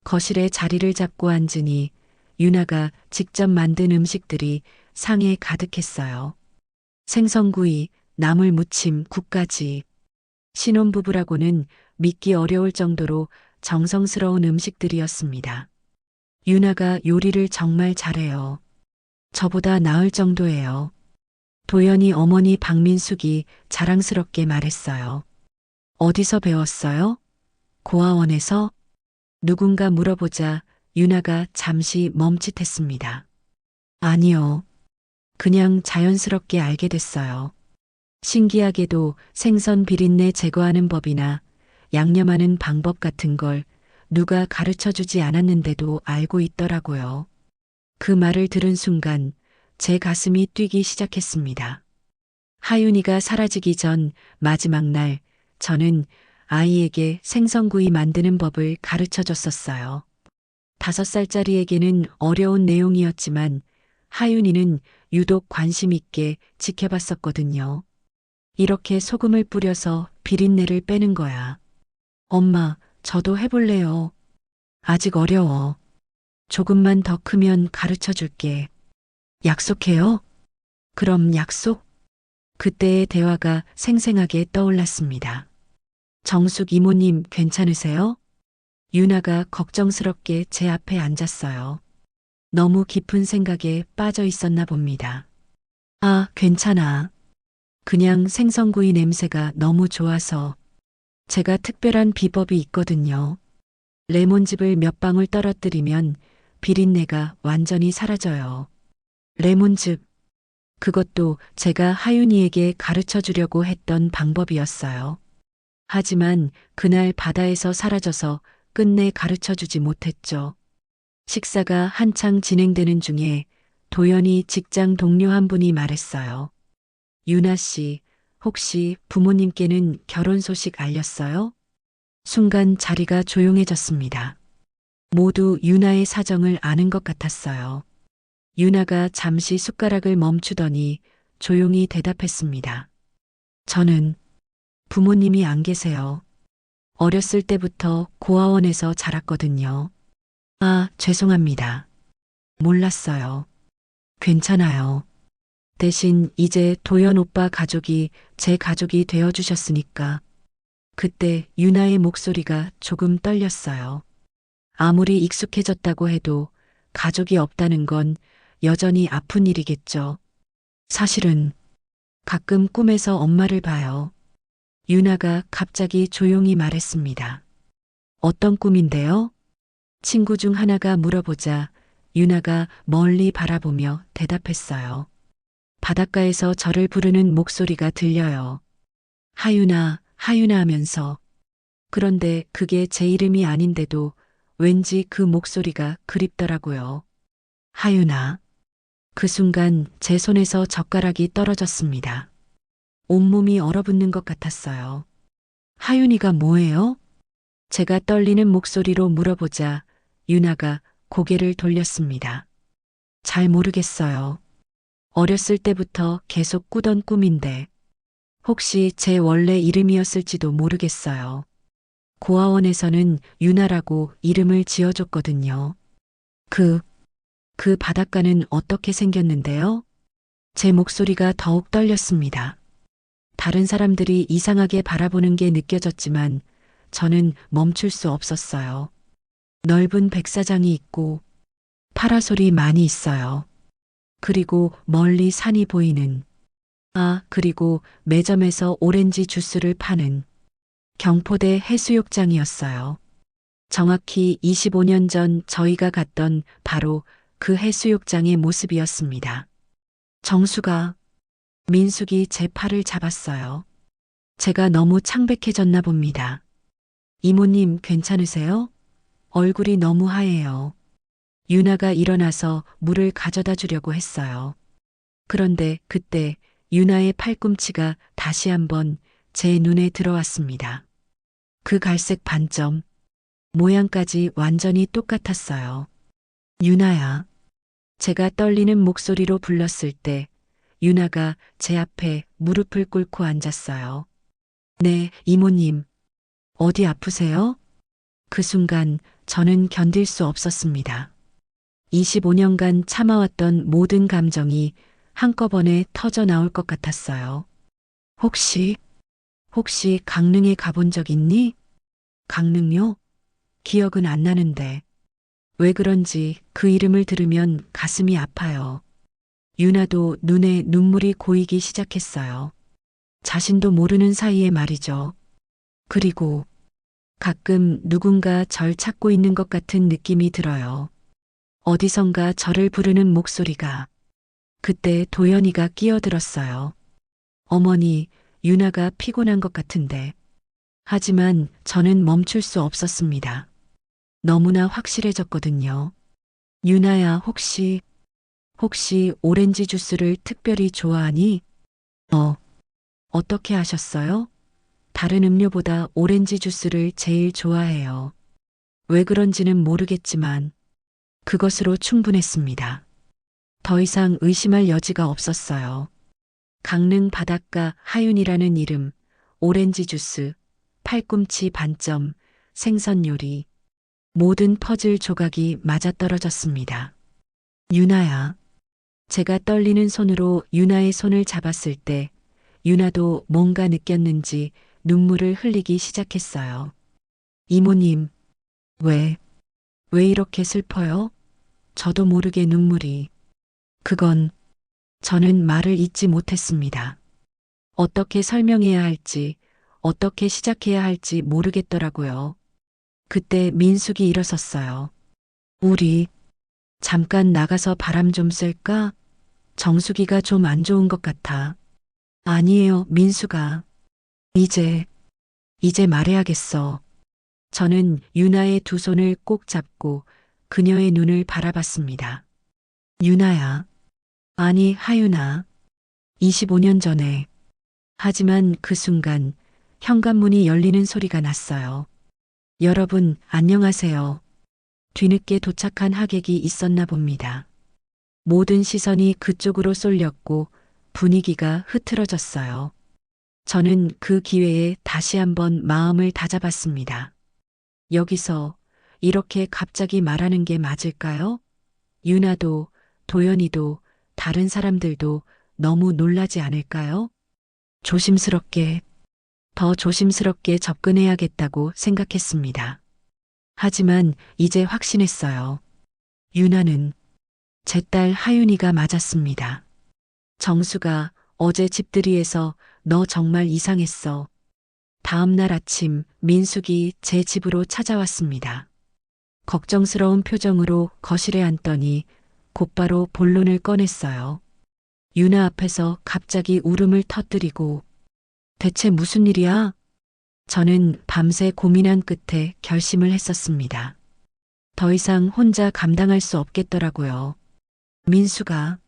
거실에 자리를 잡고 앉으니 유나가 직접 만든 음식들이 상에 가득했어요. 생선구이, 나물 무침, 국까지. 신혼부부라고는 믿기 어려울 정도로 정성스러운 음식들이었습니다. 유나가 요리를 정말 잘해요. 저보다 나을 정도예요. 도연이 어머니 박민숙이 자랑스럽게 말했어요. 어디서 배웠어요? 고아원에서? 누군가 물어보자 유나가 잠시 멈칫했습니다. 아니요. 그냥 자연스럽게 알게 됐어요. 신기하게도 생선 비린내 제거하는 법이나 양념하는 방법 같은 걸 누가 가르쳐 주지 않았는데도 알고 있더라고요. 그 말을 들은 순간 제 가슴이 뛰기 시작했습니다. 하윤이가 사라지기 전 마지막 날 저는 아이에게 생선구이 만드는 법을 가르쳐 줬었어요. 5살짜리에게는 어려운 내용이었지만 하윤이는 유독 관심 있게 지켜봤었거든요. 이렇게 소금을 뿌려서 비린내를 빼는 거야. 엄마, 저도 해볼래요. 아직 어려워. 조금만 더 크면 가르쳐 줄게. 약속해요? 그럼 약속? 그때의 대화가 생생하게 떠올랐습니다. 정숙 이모님 괜찮으세요? 유나가 걱정스럽게 제 앞에 앉았어요. 너무 깊은 생각에 빠져 있었나 봅니다. 아, 괜찮아. 그냥 생선구이 냄새가 너무 좋아서 제가 특별한 비법이 있거든요. 레몬즙을 몇 방울 떨어뜨리면 비린내가 완전히 사라져요. 레몬즙. 그것도 제가 하윤이에게 가르쳐 주려고 했던 방법이었어요. 하지만 그날 바다에서 사라져서 끝내 가르쳐 주지 못했죠. 식사가 한창 진행되는 중에 도연이 직장 동료 한 분이 말했어요. 유나 씨, 혹시 부모님께는 결혼 소식 알렸어요? 순간 자리가 조용해졌습니다. 모두 유나의 사정을 아는 것 같았어요. 유나가 잠시 숟가락을 멈추더니 조용히 대답했습니다. 저는 부모님이 안 계세요. 어렸을 때부터 고아원에서 자랐거든요. 아, 죄송합니다. 몰랐어요. 괜찮아요. 대신 이제 도연 오빠 가족이 제 가족이 되어주셨으니까. 그때 유나의 목소리가 조금 떨렸어요. 아무리 익숙해졌다고 해도 가족이 없다는 건 여전히 아픈 일이겠죠. 사실은 가끔 꿈에서 엄마를 봐요. 유나가 갑자기 조용히 말했습니다. 어떤 꿈인데요? 친구 중 하나가 물어보자 유나가 멀리 바라보며 대답했어요. 바닷가에서 저를 부르는 목소리가 들려요. 하윤아, 하윤아 하면서. 그런데 그게 제 이름이 아닌데도 왠지 그 목소리가 그립더라고요. 하윤아. 그 순간 제 손에서 젓가락이 떨어졌습니다. 온몸이 얼어붙는 것 같았어요. 하윤이가 뭐예요? 제가 떨리는 목소리로 물어보자 유나가 고개를 돌렸습니다. 잘 모르겠어요. 어렸을 때부터 계속 꾸던 꿈인데 혹시 제 원래 이름이었을지도 모르겠어요. 고아원에서는 유나라고 이름을 지어줬거든요. 그 바닷가는 어떻게 생겼는데요? 제 목소리가 더욱 떨렸습니다. 다른 사람들이 이상하게 바라보는 게 느껴졌지만 저는 멈출 수 없었어요. 넓은 백사장이 있고 파라솔이 많이 있어요. 그리고 멀리 산이 보이는. 그리고 매점에서 오렌지 주스를 파는 경포대 해수욕장이었어요. 정확히 25년 전 저희가 갔던 바로 그 해수욕장의 모습이었습니다. 정수가, 민숙이 제 팔을 잡았어요. 제가 너무 창백해졌나 봅니다. 이모님 괜찮으세요? 얼굴이 너무 하얘요. 유나가 일어나서 물을 가져다 주려고 했어요. 그런데 그때 유나의 팔꿈치가 다시 한번 제 눈에 들어왔습니다. 그 갈색 반점, 모양까지 완전히 똑같았어요. 유나야. 제가 떨리는 목소리로 불렀을 때 유나가 제 앞에 무릎을 꿇고 앉았어요. 네, 이모님. 어디 아프세요? 그 순간 저는 견딜 수 없었습니다. 25년간 참아왔던 모든 감정이 한꺼번에 터져 나올 것 같았어요. 혹시 강릉에 가본 적 있니? 강릉요? 기억은 안 나는데. 왜 그런지 그 이름을 들으면 가슴이 아파요. 유나도 눈에 눈물이 고이기 시작했어요. 자신도 모르는 사이에 말이죠. 그리고 가끔 누군가 절 찾고 있는 것 같은 느낌이 들어요. 어디선가 저를 부르는 목소리가. 그때 도연이가 끼어들었어요. 어머니, 유나가 피곤한 것 같은데. 하지만 저는 멈출 수 없었습니다. 너무나 확실해졌거든요. 유나야, 혹시 오렌지 주스를 특별히 좋아하니? 어떻게 하셨어요? 다른 음료보다 오렌지 주스를 제일 좋아해요. 왜 그런지는 모르겠지만 그것으로 충분했습니다. 더 이상 의심할 여지가 없었어요. 강릉 바닷가 하윤이라는 이름, 오렌지 주스, 팔꿈치 반점, 생선 요리, 모든 퍼즐 조각이 맞아떨어졌습니다. 유나야. 제가 떨리는 손으로 유나의 손을 잡았을 때 유나도 뭔가 느꼈는지 눈물을 흘리기 시작했어요. 이모님, 왜, 왜 이렇게 슬퍼요? 저도 모르게 눈물이. 그건 저는 말을 잇지 못했습니다. 어떻게 설명해야 할지, 어떻게 시작해야 할지 모르겠더라고요. 그때 민숙이 일어섰어요. 우리 잠깐 나가서 바람 좀 쐴까? 정수기가 좀 안 좋은 것 같아. 아니에요, 민수가. 이제, 이제 말해야겠어. 저는 유나의 두 손을 꼭 잡고 그녀의 눈을 바라봤습니다. 유나야. 아니, 하윤아. 25년 전에. 하지만 그 순간 현관문이 열리는 소리가 났어요. 여러분, 안녕하세요. 뒤늦게 도착한 하객이 있었나 봅니다. 모든 시선이 그쪽으로 쏠렸고 분위기가 흐트러졌어요. 저는 그 기회에 다시 한번 마음을 다잡았습니다. 여기서 이렇게 갑자기 말하는 게 맞을까요? 유나도, 도연이도, 다른 사람들도 너무 놀라지 않을까요? 조심스럽게, 더 조심스럽게 접근해야겠다고 생각했습니다. 하지만 이제 확신했어요. 유나는 제 딸 하윤이가 맞았습니다. 정수가 어제 집들이에서 너 정말 이상했어. 다음 날 아침 민숙이 제 집으로 찾아왔습니다. 걱정스러운 표정으로 거실에 앉더니 곧바로 본론을 꺼냈어요. 유나 앞에서 갑자기 울음을 터뜨리고 대체 무슨 일이야? 저는 밤새 고민한 끝에 결심을 했었습니다. 더 이상 혼자 감당할 수 없겠더라고요. 민수가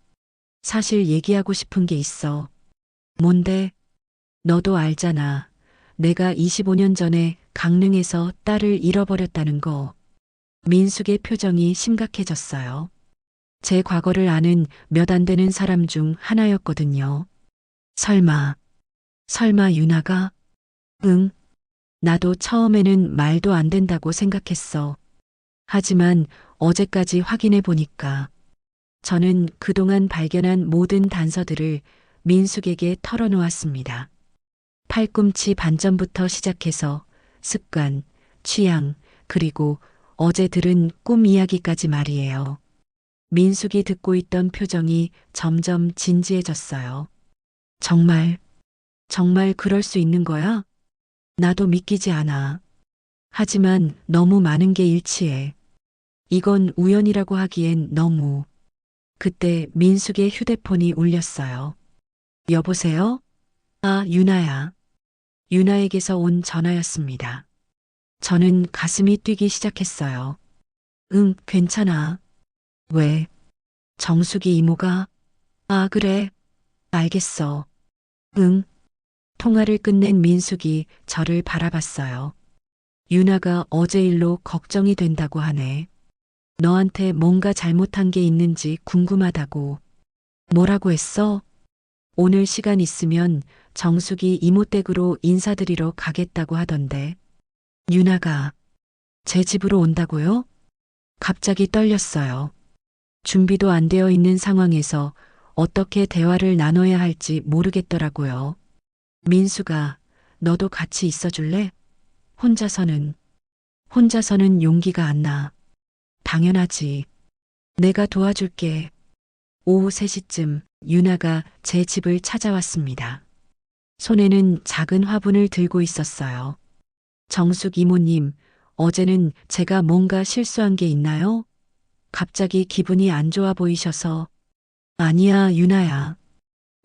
사실 얘기하고 싶은 게 있어. 뭔데? 너도 알잖아. 내가 25년 전에 강릉에서 딸을 잃어버렸다는 거. 민숙의 표정이 심각해졌어요. 제 과거를 아는 몇 안 되는 사람 중 하나였거든요. 설마 유나가? 응, 나도 처음에는 말도 안 된다고 생각했어. 하지만 어제까지 확인해 보니까 저는 그동안 발견한 모든 단서들을 민숙에게 털어놓았습니다. 팔꿈치 반점부터 시작해서 습관, 취향, 그리고 어제 들은 꿈 이야기까지 말이에요. 민숙이 듣고 있던 표정이 점점 진지해졌어요. 정말 그럴 수 있는 거야? 나도 믿기지 않아. 하지만 너무 많은 게 일치해. 이건 우연이라고 하기엔 너무. 그때 민숙의 휴대폰이 울렸어요. 여보세요? 아, 유나야. 유나에게서 온 전화였습니다. 저는 가슴이 뛰기 시작했어요. 응, 괜찮아. 왜? 정숙이 이모가? 아, 그래. 알겠어. 응. 통화를 끝낸 민숙이 저를 바라봤어요. 유나가 어제 일로 걱정이 된다고 하네. 너한테 뭔가 잘못한 게 있는지 궁금하다고. 뭐라고 했어? 오늘 시간 있으면 정숙이 이모 댁으로 인사드리러 가겠다고 하던데. 유나가 제 집으로 온다고요? 갑자기 떨렸어요. 준비도 안 되어 있는 상황에서 어떻게 대화를 나눠야 할지 모르겠더라고요. 민수가 너도 같이 있어 줄래? 혼자서는 용기가 안 나. 당연하지. 내가 도와줄게. 오후 3시쯤 유나가 제 집을 찾아왔습니다. 손에는 작은 화분을 들고 있었어요. 정숙 이모님, 어제는 제가 뭔가 실수한 게 있나요? 갑자기 기분이 안 좋아 보이셔서. 아니야, 유나야.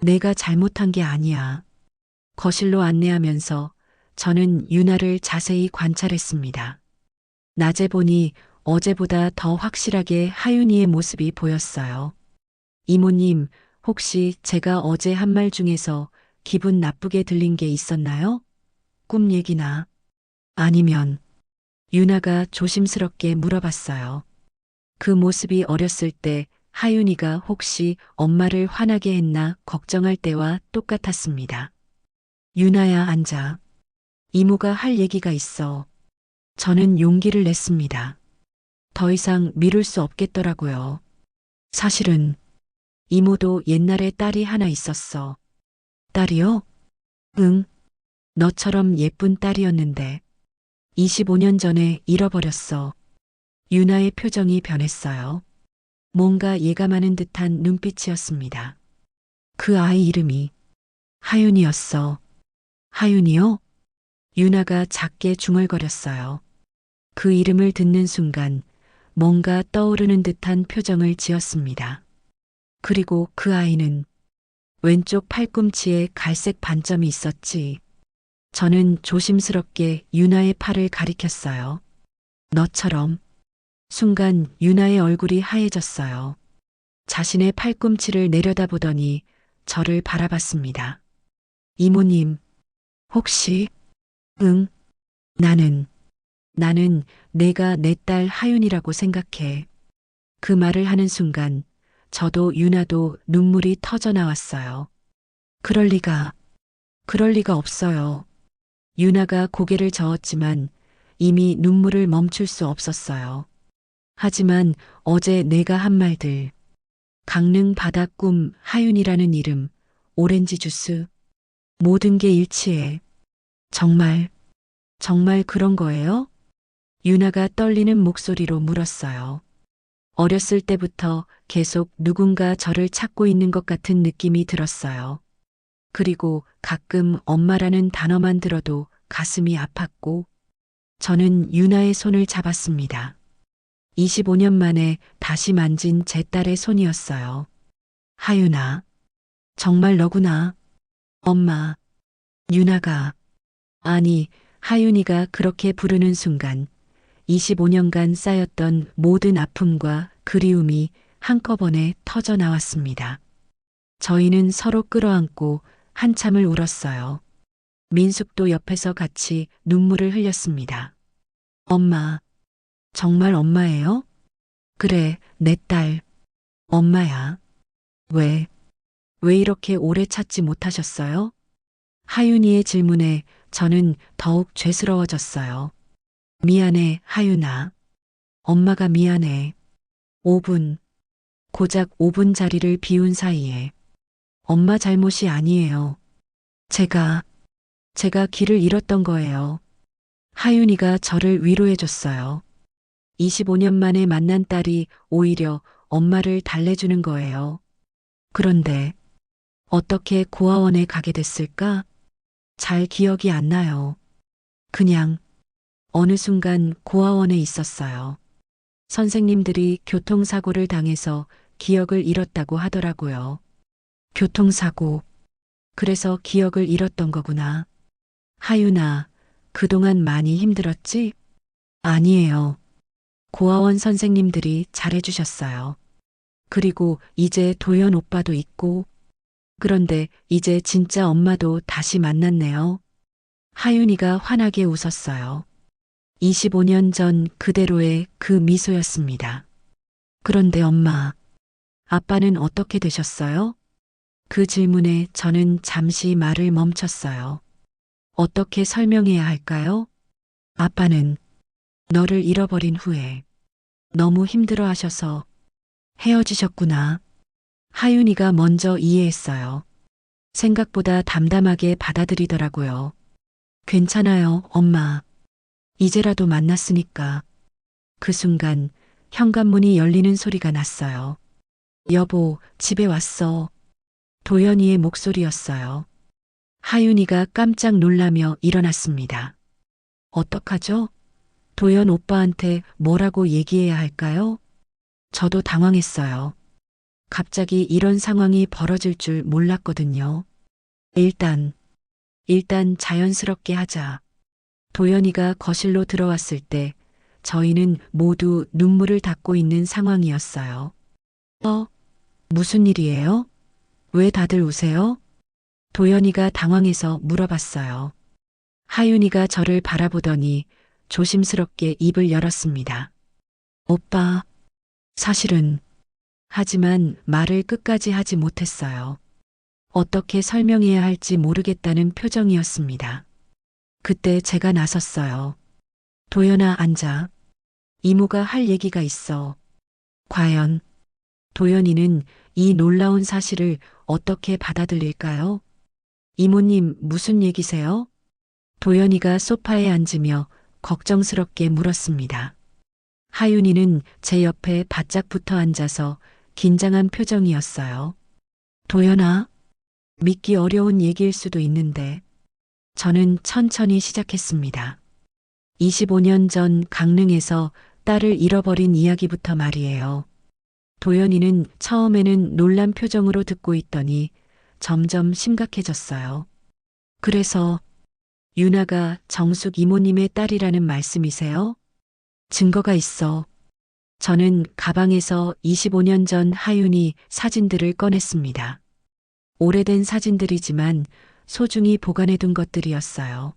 내가 잘못한 게 아니야. 거실로 안내하면서 저는 유나를 자세히 관찰했습니다. 낮에 보니 어제보다 더 확실하게 하윤이의 모습이 보였어요. 이모님, 혹시 제가 어제 한 말 중에서 기분 나쁘게 들린 게 있었나요? 꿈 얘기나 아니면 유나가 조심스럽게 물어봤어요. 그 모습이 어렸을 때 하윤이가 혹시 엄마를 화나게 했나 걱정할 때와 똑같았습니다. 유나야, 앉아. 이모가 할 얘기가 있어. 저는 용기를 냈습니다. 더 이상 미룰 수 없겠더라고요. 사실은 이모도 옛날에 딸이 하나 있었어. 딸이요? 응, 너처럼 예쁜 딸이었는데 25년 전에 잃어버렸어. 유나의 표정이 변했어요. 뭔가 예감하는 듯한 눈빛이었습니다. 그 아이 이름이 하윤이었어. 하윤이요? 유나가 작게 중얼거렸어요. 그 이름을 듣는 순간 뭔가 떠오르는 듯한 표정을 지었습니다. 그리고 그 아이는 왼쪽 팔꿈치에 갈색 반점이 있었지. 저는 조심스럽게 유나의 팔을 가리켰어요. 너처럼. 순간 유나의 얼굴이 하얘졌어요. 자신의 팔꿈치를 내려다보더니 저를 바라봤습니다. 이모님, 혹시, 응, 나는 내가 내 딸 하윤이라고 생각해. 그 말을 하는 순간 저도 유나도 눈물이 터져 나왔어요. 그럴 리가 없어요. 유나가 고개를 저었지만 이미 눈물을 멈출 수 없었어요. 하지만 어제 내가 한 말들, 강릉 바다 꿈 하윤이라는 이름, 오렌지 주스, 모든 게 일치해. 정말, 정말 그런 거예요? 유나가 떨리는 목소리로 물었어요. 어렸을 때부터 계속 누군가 저를 찾고 있는 것 같은 느낌이 들었어요. 그리고 가끔 엄마라는 단어만 들어도 가슴이 아팠고, 저는 유나의 손을 잡았습니다. 25년 만에 다시 만진 제 딸의 손이었어요. 하윤아, 정말 너구나. 엄마, 유나가, 아니, 하윤이가 그렇게 부르는 순간 25년간 쌓였던 모든 아픔과 그리움이 한꺼번에 터져 나왔습니다. 저희는 서로 끌어안고 한참을 울었어요. 민숙도 옆에서 같이 눈물을 흘렸습니다. 엄마, 정말 엄마예요? 그래, 내 딸, 엄마야. 왜, 왜 이렇게 오래 찾지 못하셨어요? 하윤이의 질문에 저는 더욱 죄스러워졌어요. 미안해, 하윤아. 엄마가 미안해. 5분, 고작 5분 자리를 비운 사이에 엄마 잘못이 아니에요. 제가 길을 잃었던 거예요. 하윤이가 저를 위로해줬어요. 25년 만에 만난 딸이 오히려 엄마를 달래주는 거예요. 그런데 어떻게 고아원에 가게 됐을까? 잘 기억이 안 나요. 그냥 어느 순간 고아원에 있었어요. 선생님들이 교통사고를 당해서 기억을 잃었다고 하더라고요. 교통사고. 그래서 기억을 잃었던 거구나. 하윤아, 그동안 많이 힘들었지? 아니에요. 고아원 선생님들이 잘해주셨어요. 그리고 이제 도현 오빠도 있고, 그런데 이제 진짜 엄마도 다시 만났네요. 하윤이가 환하게 웃었어요. 25년 전 그대로의 그 미소였습니다. 그런데 엄마, 아빠는 어떻게 되셨어요? 그 질문에 저는 잠시 말을 멈췄어요. 어떻게 설명해야 할까요? 아빠는 너를 잃어버린 후에 너무 힘들어 하셔서 헤어지셨구나. 하윤이가 먼저 이해했어요. 생각보다 담담하게 받아들이더라고요. 괜찮아요, 엄마. 이제라도 만났으니까. 그 순간 현관문이 열리는 소리가 났어요. 여보, 집에 왔어. 도연이의 목소리였어요. 하윤이가 깜짝 놀라며 일어났습니다. 어떡하죠? 도연 오빠한테 뭐라고 얘기해야 할까요? 저도 당황했어요. 갑자기 이런 상황이 벌어질 줄 몰랐거든요. 일단 일단 자연스럽게 하자. 도연이가 거실로 들어왔을 때 저희는 모두 눈물을 닦고 있는 상황이었어요. 무슨 일이에요? 왜 다들 우세요? 도연이가 당황해서 물어봤어요. 하윤이가 저를 바라보더니 조심스럽게 입을 열었습니다. 오빠, 사실은, 하지만 말을 끝까지 하지 못했어요. 어떻게 설명해야 할지 모르겠다는 표정이었습니다. 그때 제가 나섰어요. 도연아, 앉아. 이모가 할 얘기가 있어. 과연 도연이는 이 놀라운 사실을 어떻게 받아들일까요? 이모님, 무슨 얘기세요? 도연이가 소파에 앉으며 걱정스럽게 물었습니다. 하윤이는 제 옆에 바짝 붙어 앉아서 긴장한 표정이었어요. 도연아, 믿기 어려운 얘기일 수도 있는데, 저는 천천히 시작했습니다. 25년 전 강릉에서 딸을 잃어버린 이야기부터 말이에요. 도연이는 처음에는 놀란 표정으로 듣고 있더니 점점 심각해졌어요. 그래서 유나가 정숙 이모님의 딸이라는 말씀이세요? 증거가 있어. 저는 가방에서 25년 전 하윤이 사진들을 꺼냈습니다. 오래된 사진들이지만 소중히 보관해둔 것들이었어요.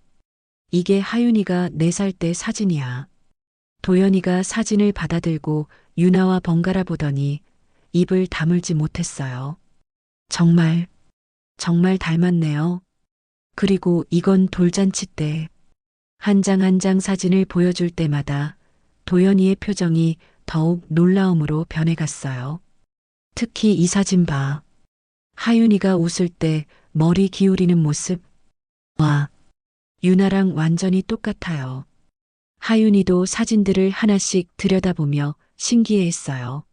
이게 하윤이가 4살 때 사진이야. 도연이가 사진을 받아들고 유나와 번갈아 보더니 입을 다물지 못했어요. 정말, 정말 닮았네요. 그리고 이건 돌잔치 때 한 장 한 장 사진을 보여줄 때마다 도연이의 표정이 더욱 놀라움으로 변해갔어요. 특히 이 사진 봐. 하윤이가 웃을 때 머리 기울이는 모습. 와, 유나랑 완전히 똑같아요. 하윤이도 사진들을 하나씩 들여다보며 신기해했어요.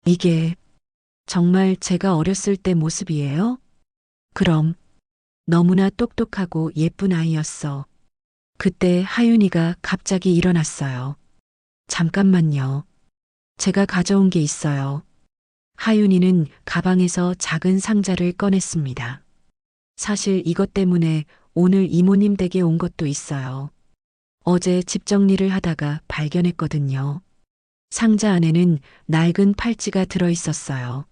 이게 정말 제가 어렸을 때 모습이에요? 그럼 너무나 똑똑하고 예쁜 아이였어. 그때 하윤이가 갑자기 일어났어요. 잠깐만요. 제가 가져온 게 있어요. 하윤이는 가방에서 작은 상자를 꺼냈습니다. 사실 이것 때문에 오늘 이모님 댁에 온 것도 있어요. 어제 집 정리를 하다가 발견했거든요. 상자 안에는 낡은 팔찌가 들어 있었어요.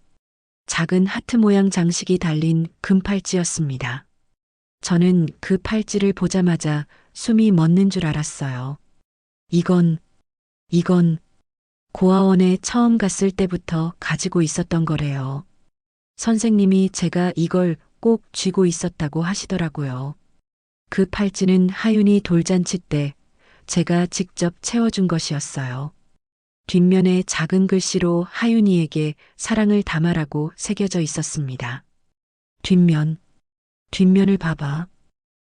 작은 하트 모양 장식이 달린 금팔찌였습니다. 저는 그 팔찌를 보자마자 숨이 멎는 줄 알았어요. 이건 고아원에 처음 갔을 때부터 가지고 있었던 거래요. 선생님이 제가 이걸 꼭 쥐고 있었다고 하시더라고요. 그 팔찌는 하윤이 돌잔치 때 제가 직접 채워준 것이었어요. 뒷면에 작은 글씨로 하윤이에게 사랑을 담아라고 새겨져 있었습니다. 뒷면을 봐봐.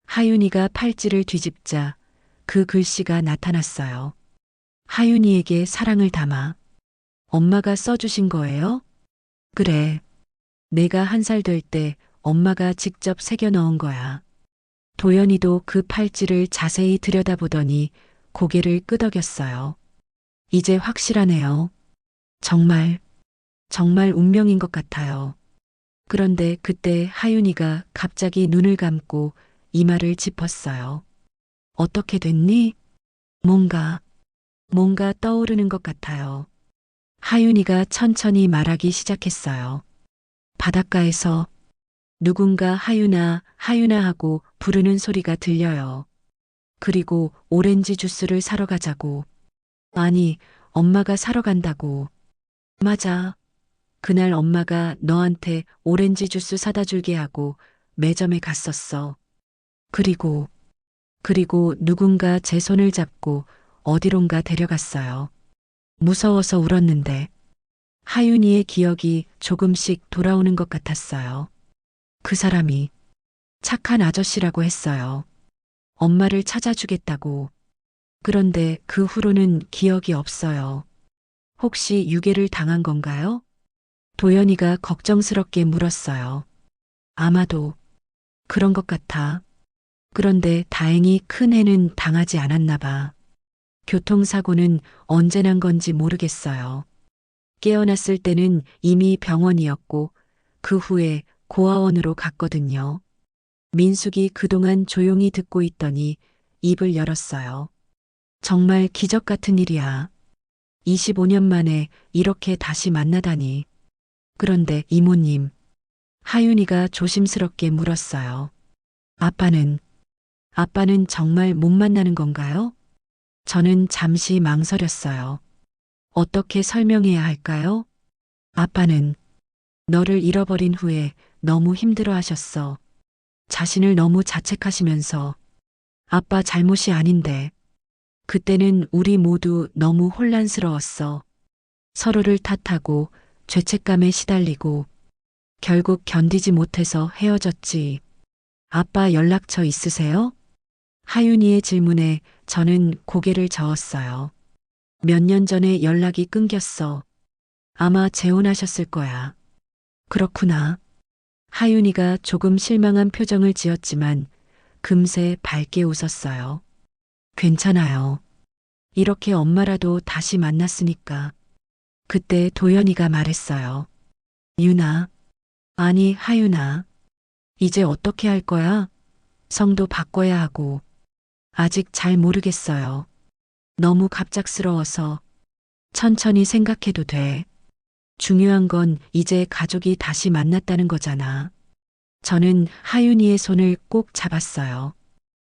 하윤이가 팔찌를 뒤집자 그 글씨가 나타났어요. 하윤이에게 사랑을 담아. 엄마가 써주신 거예요? 그래. 내가 1살 될 때 엄마가 직접 새겨 넣은 거야. 도연이도 그 팔찌를 자세히 들여다보더니 고개를 끄덕였어요. 이제 확실하네요. 정말, 정말 운명인 것 같아요. 그런데 그때 하윤이가 갑자기 눈을 감고 이마를 짚었어요. 어떻게 됐니? 뭔가 떠오르는 것 같아요. 하윤이가 천천히 말하기 시작했어요. 바닷가에서 누군가 하윤아, 하윤아 하고 부르는 소리가 들려요. 그리고 오렌지 주스를 사러 가자고. 아니, 엄마가 사러 간다고. 맞아. 그날 엄마가 너한테 오렌지 주스 사다 줄게 하고 매점에 갔었어. 그리고 누군가 제 손을 잡고 어디론가 데려갔어요. 무서워서 울었는데 하윤이의 기억이 조금씩 돌아오는 것 같았어요. 그 사람이 착한 아저씨라고 했어요. 엄마를 찾아주겠다고. 그런데 그 후로는 기억이 없어요. 혹시 유괴를 당한 건가요? 도연이가 걱정스럽게 물었어요. 아마도 그런 것 같아. 그런데 다행히 큰 해는 당하지 않았나 봐. 교통사고는 언제 난 건지 모르겠어요. 깨어났을 때는 이미 병원이었고 그 후에 고아원으로 갔거든요. 민숙이 그동안 조용히 듣고 있더니 입을 열었어요. 정말 기적 같은 일이야. 25년 만에 이렇게 다시 만나다니. 그런데 이모님, 하윤이가 조심스럽게 물었어요. 아빠는 정말 못 만나는 건가요? 저는 잠시 망설였어요. 어떻게 설명해야 할까요? 아빠는 너를 잃어버린 후에 너무 힘들어 하셨어. 자신을 너무 자책하시면서 아빠 잘못이 아닌데 그때는 우리 모두 너무 혼란스러웠어. 서로를 탓하고 죄책감에 시달리고 결국 견디지 못해서 헤어졌지. 아빠 연락처 있으세요? 하윤이의 질문에 저는 고개를 저었어요. 몇 년 전에 연락이 끊겼어. 아마 재혼하셨을 거야. 그렇구나. 하윤이가 조금 실망한 표정을 지었지만 금세 밝게 웃었어요. 괜찮아요. 이렇게 엄마라도 다시 만났으니까. 그때 도연이가 말했어요. 유나, 아니 하윤아, 이제 어떻게 할 거야? 성도 바꿔야 하고. 아직 잘 모르겠어요. 너무 갑작스러워서 천천히 생각해도 돼. 중요한 건 이제 가족이 다시 만났다는 거잖아. 저는 하윤이의 손을 꼭 잡았어요.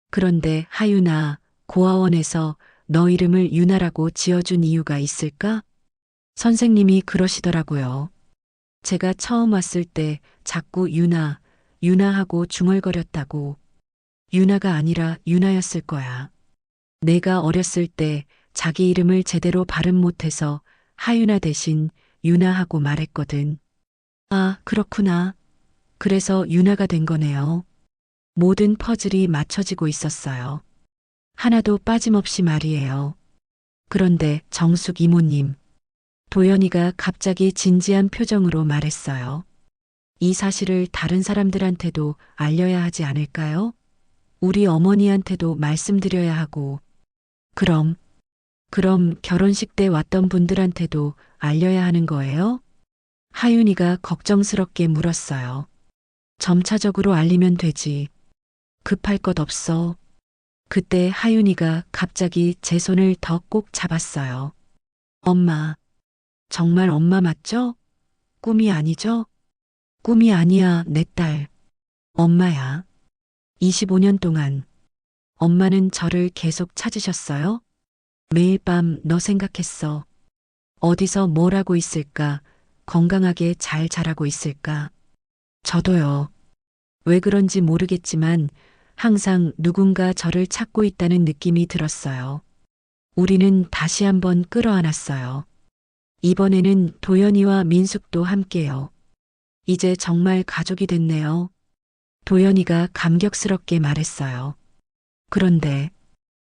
그런데 하윤아, 고아원에서 너 이름을 유나라고 지어준 이유가 있을까? 선생님이 그러시더라고요. 제가 처음 왔을 때 자꾸 유나, 유나하고 중얼거렸다고. 유나가 아니라 유나였을 거야. 내가 어렸을 때 자기 이름을 제대로 발음 못해서 하윤아 대신 유나하고 말했거든. 아, 그렇구나. 그래서 유나가 된 거네요. 모든 퍼즐이 맞춰지고 있었어요. 하나도 빠짐없이 말이에요. 그런데 정숙 이모님, 도연이가 갑자기 진지한 표정으로 말했어요. 이 사실을 다른 사람들한테도 알려야 하지 않을까요? 우리 어머니한테도 말씀드려야 하고, 그럼 결혼식 때 왔던 분들한테도 알려야 하는 거예요? 하윤이가 걱정스럽게 물었어요. 점차적으로 알리면 되지. 급할 것 없어. 그때 하윤이가 갑자기 제 손을 더 꼭 잡았어요. 엄마, 정말 엄마 맞죠? 꿈이 아니죠? 꿈이 아니야, 내 딸. 엄마야. 25년 동안 엄마는 저를 계속 찾으셨어요? 매일 밤 너 생각했어. 어디서 뭘 하고 있을까? 건강하게 잘 자라고 있을까? 저도요. 왜 그런지 모르겠지만 항상 누군가 저를 찾고 있다는 느낌이 들었어요. 우리는 다시 한번 끌어안았어요. 이번에는 도연이와 민숙도 함께요. 이제 정말 가족이 됐네요. 도연이가 감격스럽게 말했어요. 그런데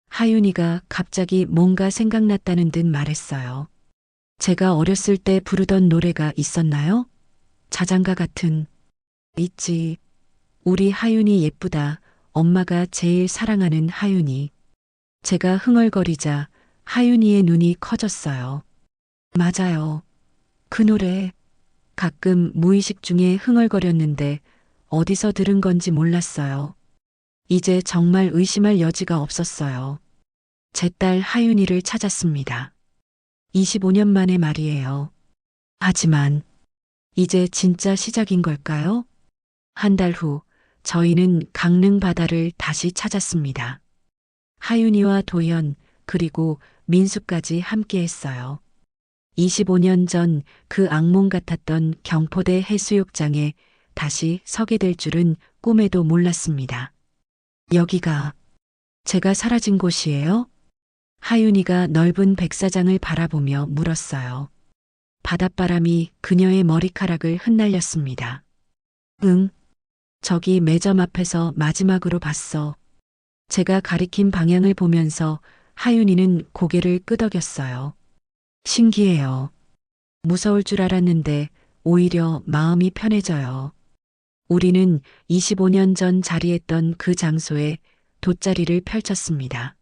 하윤이가 갑자기 뭔가 생각났다는 듯 말했어요. 제가 어렸을 때 부르던 노래가 있었나요? 자장가 같은. 있지. 우리 하윤이 예쁘다. 엄마가 제일 사랑하는 하윤이. 제가 흥얼거리자 하윤이의 눈이 커졌어요. 맞아요. 그 노래 가끔 무의식 중에 흥얼거렸는데 어디서 들은 건지 몰랐어요. 이제 정말 의심할 여지가 없었어요. 제 딸 하윤이를 찾았습니다. 25년 만에 말이에요. 하지만 이제 진짜 시작인 걸까요? 한 달 후 저희는 강릉 바다를 다시 찾았습니다. 하윤이와 도연 그리고 민수까지 함께 했어요. 25년 전 그 악몽 같았던 경포대 해수욕장에 다시 서게 될 줄은 꿈에도 몰랐습니다. 여기가 제가 사라진 곳이에요? 하윤이가 넓은 백사장을 바라보며 물었어요. 바닷바람이 그녀의 머리카락을 흩날렸습니다. 응, 저기 매점 앞에서 마지막으로 봤어. 제가 가리킨 방향을 보면서 하윤이는 고개를 끄덕였어요. 신기해요. 무서울 줄 알았는데 오히려 마음이 편해져요. 우리는 25년 전 자리했던 그 장소에 돗자리를 펼쳤습니다.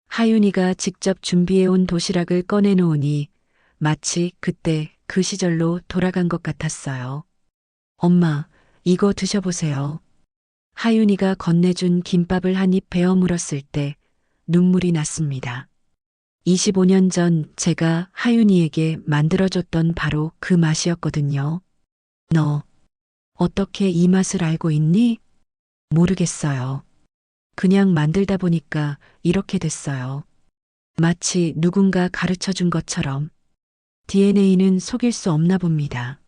하윤이가 직접 준비해온 도시락을 꺼내놓으니 마치 그때 그 시절로 돌아간 것 같았어요. 엄마, 이거 드셔보세요. 하윤이가 건네준 김밥을 한 입 베어 물었을 때 눈물이 났습니다. 25년 전 제가 하윤이에게 만들어줬던 바로 그 맛이었거든요. 너 어떻게 이 맛을 알고 있니? 모르겠어요. 그냥 만들다 보니까 이렇게 됐어요. 마치 누군가 가르쳐 준 것처럼. DNA는 속일 수 없나 봅니다.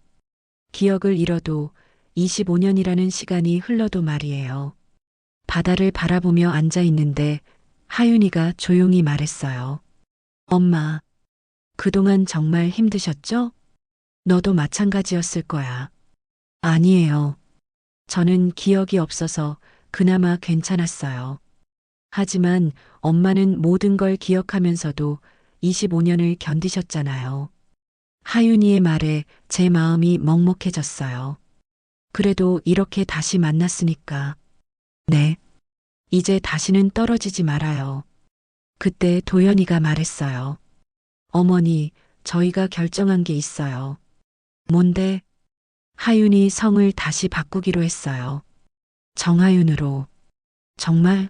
기억을 잃어도 25년이라는 시간이 흘러도 말이에요. 바다를 바라보며 앉아 있는데 하윤이가 조용히 말했어요. 엄마, 그동안 정말 힘드셨죠? 너도 마찬가지였을 거야. 아니에요. 저는 기억이 없어서 그나마 괜찮았어요. 하지만 엄마는 모든 걸 기억하면서도 25년을 견디셨잖아요. 하윤이의 말에 제 마음이 먹먹해졌어요. 그래도 이렇게 다시 만났으니까. 네. 이제 다시는 떨어지지 말아요. 그때 도연이가 말했어요. 어머니, 저희가 결정한 게 있어요. 뭔데? 하윤이 성을 다시 바꾸기로 했어요. 정하윤으로. 정말?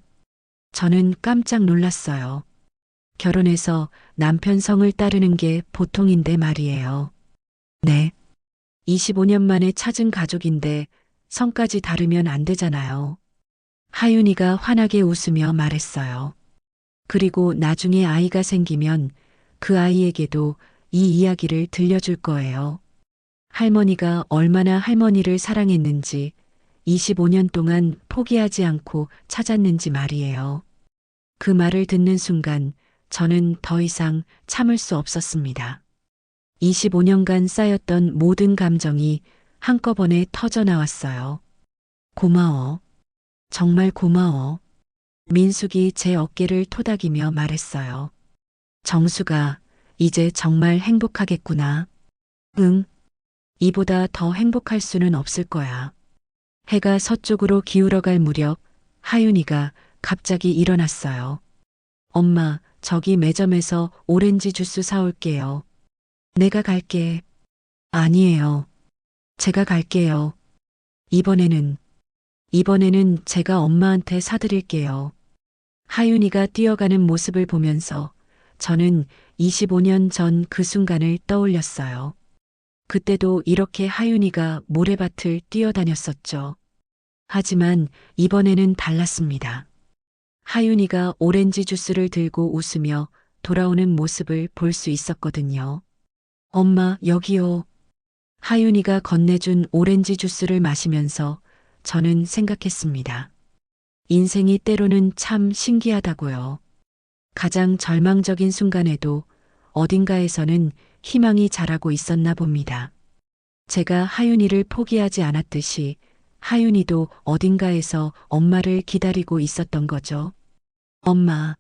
저는 깜짝 놀랐어요. 결혼해서 남편 성을 따르는 게 보통인데 말이에요. 네. 25년 만에 찾은 가족인데 성까지 다르면 안 되잖아요. 하윤이가 환하게 웃으며 말했어요. 그리고 나중에 아이가 생기면 그 아이에게도 이 이야기를 들려줄 거예요. 할머니가 얼마나 할머니를 사랑했는지 25년 동안 포기하지 않고 찾았는지 말이에요. 그 말을 듣는 순간 저는 더 이상 참을 수 없었습니다. 25년간 쌓였던 모든 감정이 한꺼번에 터져 나왔어요. 고마워. 정말 고마워. 민숙이 제 어깨를 토닥이며 말했어요. 정수가 이제 정말 행복하겠구나. 응. 이보다 더 행복할 수는 없을 거야. 해가 서쪽으로 기울어갈 무렵 하윤이가 갑자기 일어났어요. 엄마, 저기 매점에서 오렌지 주스 사올게요. 내가 갈게. 아니에요. 제가 갈게요. 이번에는 제가 엄마한테 사드릴게요. 하윤이가 뛰어가는 모습을 보면서 저는 25년 전 그 순간을 떠올렸어요. 그때도 이렇게 하윤이가 모래밭을 뛰어다녔었죠. 하지만 이번에는 달랐습니다. 하윤이가 오렌지 주스를 들고 웃으며 돌아오는 모습을 볼 수 있었거든요. 엄마, 여기요. 하윤이가 건네준 오렌지 주스를 마시면서 저는 생각했습니다. 인생이 때로는 참 신기하다고요. 가장 절망적인 순간에도 어딘가에서는 희망이 자라고 있었나 봅니다. 제가 하윤이를 포기하지 않았듯이 하윤이도 어딘가에서 엄마를 기다리고 있었던 거죠. 엄마.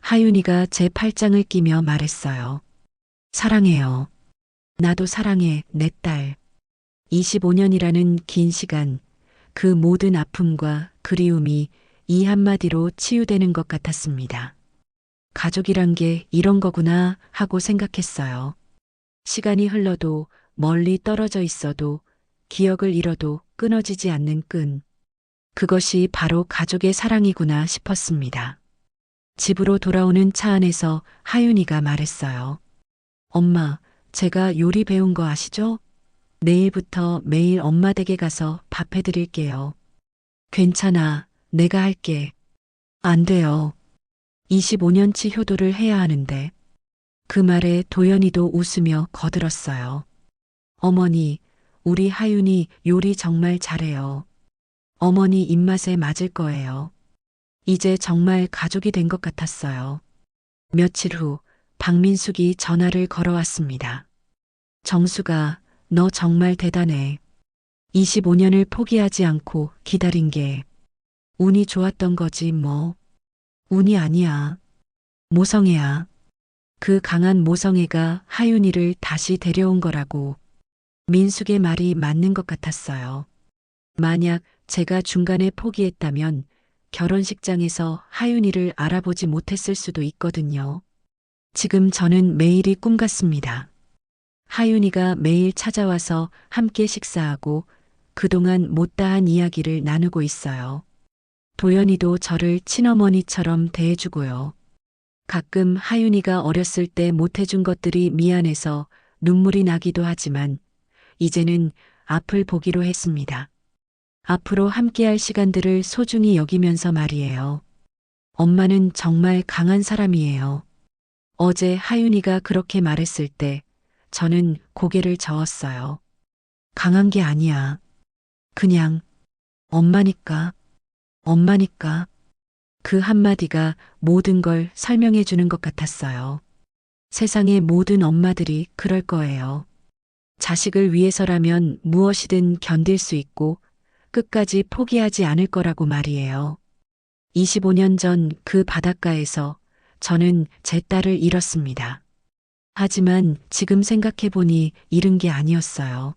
하윤이가 제 팔짱을 끼며 말했어요. 사랑해요. 나도 사랑해, 내 딸. 25년이라는 긴 시간, 그 모든 아픔과 그리움이 이 한마디로 치유되는 것 같았습니다. 가족이란 게 이런 거구나 하고 생각했어요. 시간이 흘러도 멀리 떨어져 있어도 기억을 잃어도 끊어지지 않는 끈. 그것이 바로 가족의 사랑이구나 싶었습니다. 집으로 돌아오는 차 안에서 하윤이가 말했어요. 엄마, 제가 요리 배운 거 아시죠? 내일부터 매일 엄마 댁에 가서 밥 해드릴게요. 괜찮아, 내가 할게. 안 돼요. 25년치 효도를 해야 하는데. 그 말에 도연이도 웃으며 거들었어요. 어머니, 우리 하윤이 요리 정말 잘해요. 어머니 입맛에 맞을 거예요. 이제 정말 가족이 된 것 같았어요. 며칠 후 박민숙이 전화를 걸어왔습니다. 정수가 너 정말 대단해. 25년을 포기하지 않고 기다린 게 운이 좋았던 거지 뭐. 운이 아니야. 모성애야. 그 강한 모성애가 하윤이를 다시 데려온 거라고. 민숙의 말이 맞는 것 같았어요. 만약 제가 중간에 포기했다면 결혼식장에서 하윤이를 알아보지 못했을 수도 있거든요. 지금 저는 매일이 꿈 같습니다. 하윤이가 매일 찾아와서 함께 식사하고 그동안 못다한 이야기를 나누고 있어요. 도연이도 저를 친어머니처럼 대해주고요. 가끔 하윤이가 어렸을 때 못해준 것들이 미안해서 눈물이 나기도 하지만 이제는 앞을 보기로 했습니다. 앞으로 함께할 시간들을 소중히 여기면서 말이에요. 엄마는 정말 강한 사람이에요. 어제 하윤이가 그렇게 말했을 때 저는 고개를 저었어요. 강한 게 아니야. 그냥 엄마니까, 엄마니까. 그 한마디가 모든 걸 설명해 주는 것 같았어요. 세상의 모든 엄마들이 그럴 거예요. 자식을 위해서라면 무엇이든 견딜 수 있고 끝까지 포기하지 않을 거라고 말이에요. 25년 전 그 바닷가에서 저는 제 딸을 잃었습니다. 하지만 지금 생각해보니 잃은 게 아니었어요.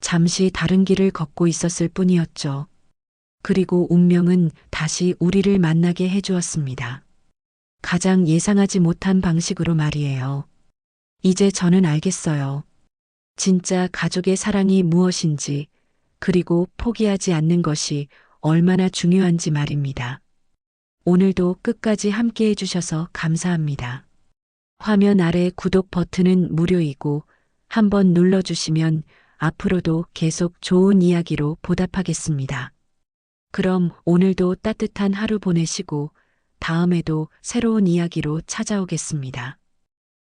잠시 다른 길을 걷고 있었을 뿐이었죠. 그리고 운명은 다시 우리를 만나게 해주었습니다. 가장 예상하지 못한 방식으로 말이에요. 이제 저는 알겠어요. 진짜 가족의 사랑이 무엇인지, 그리고 포기하지 않는 것이 얼마나 중요한지 말입니다. 오늘도 끝까지 함께 해주셔서 감사합니다. 화면 아래 구독 버튼은 무료이고 한번 눌러주시면 앞으로도 계속 좋은 이야기로 보답하겠습니다. 그럼 오늘도 따뜻한 하루 보내시고 다음에도 새로운 이야기로 찾아오겠습니다.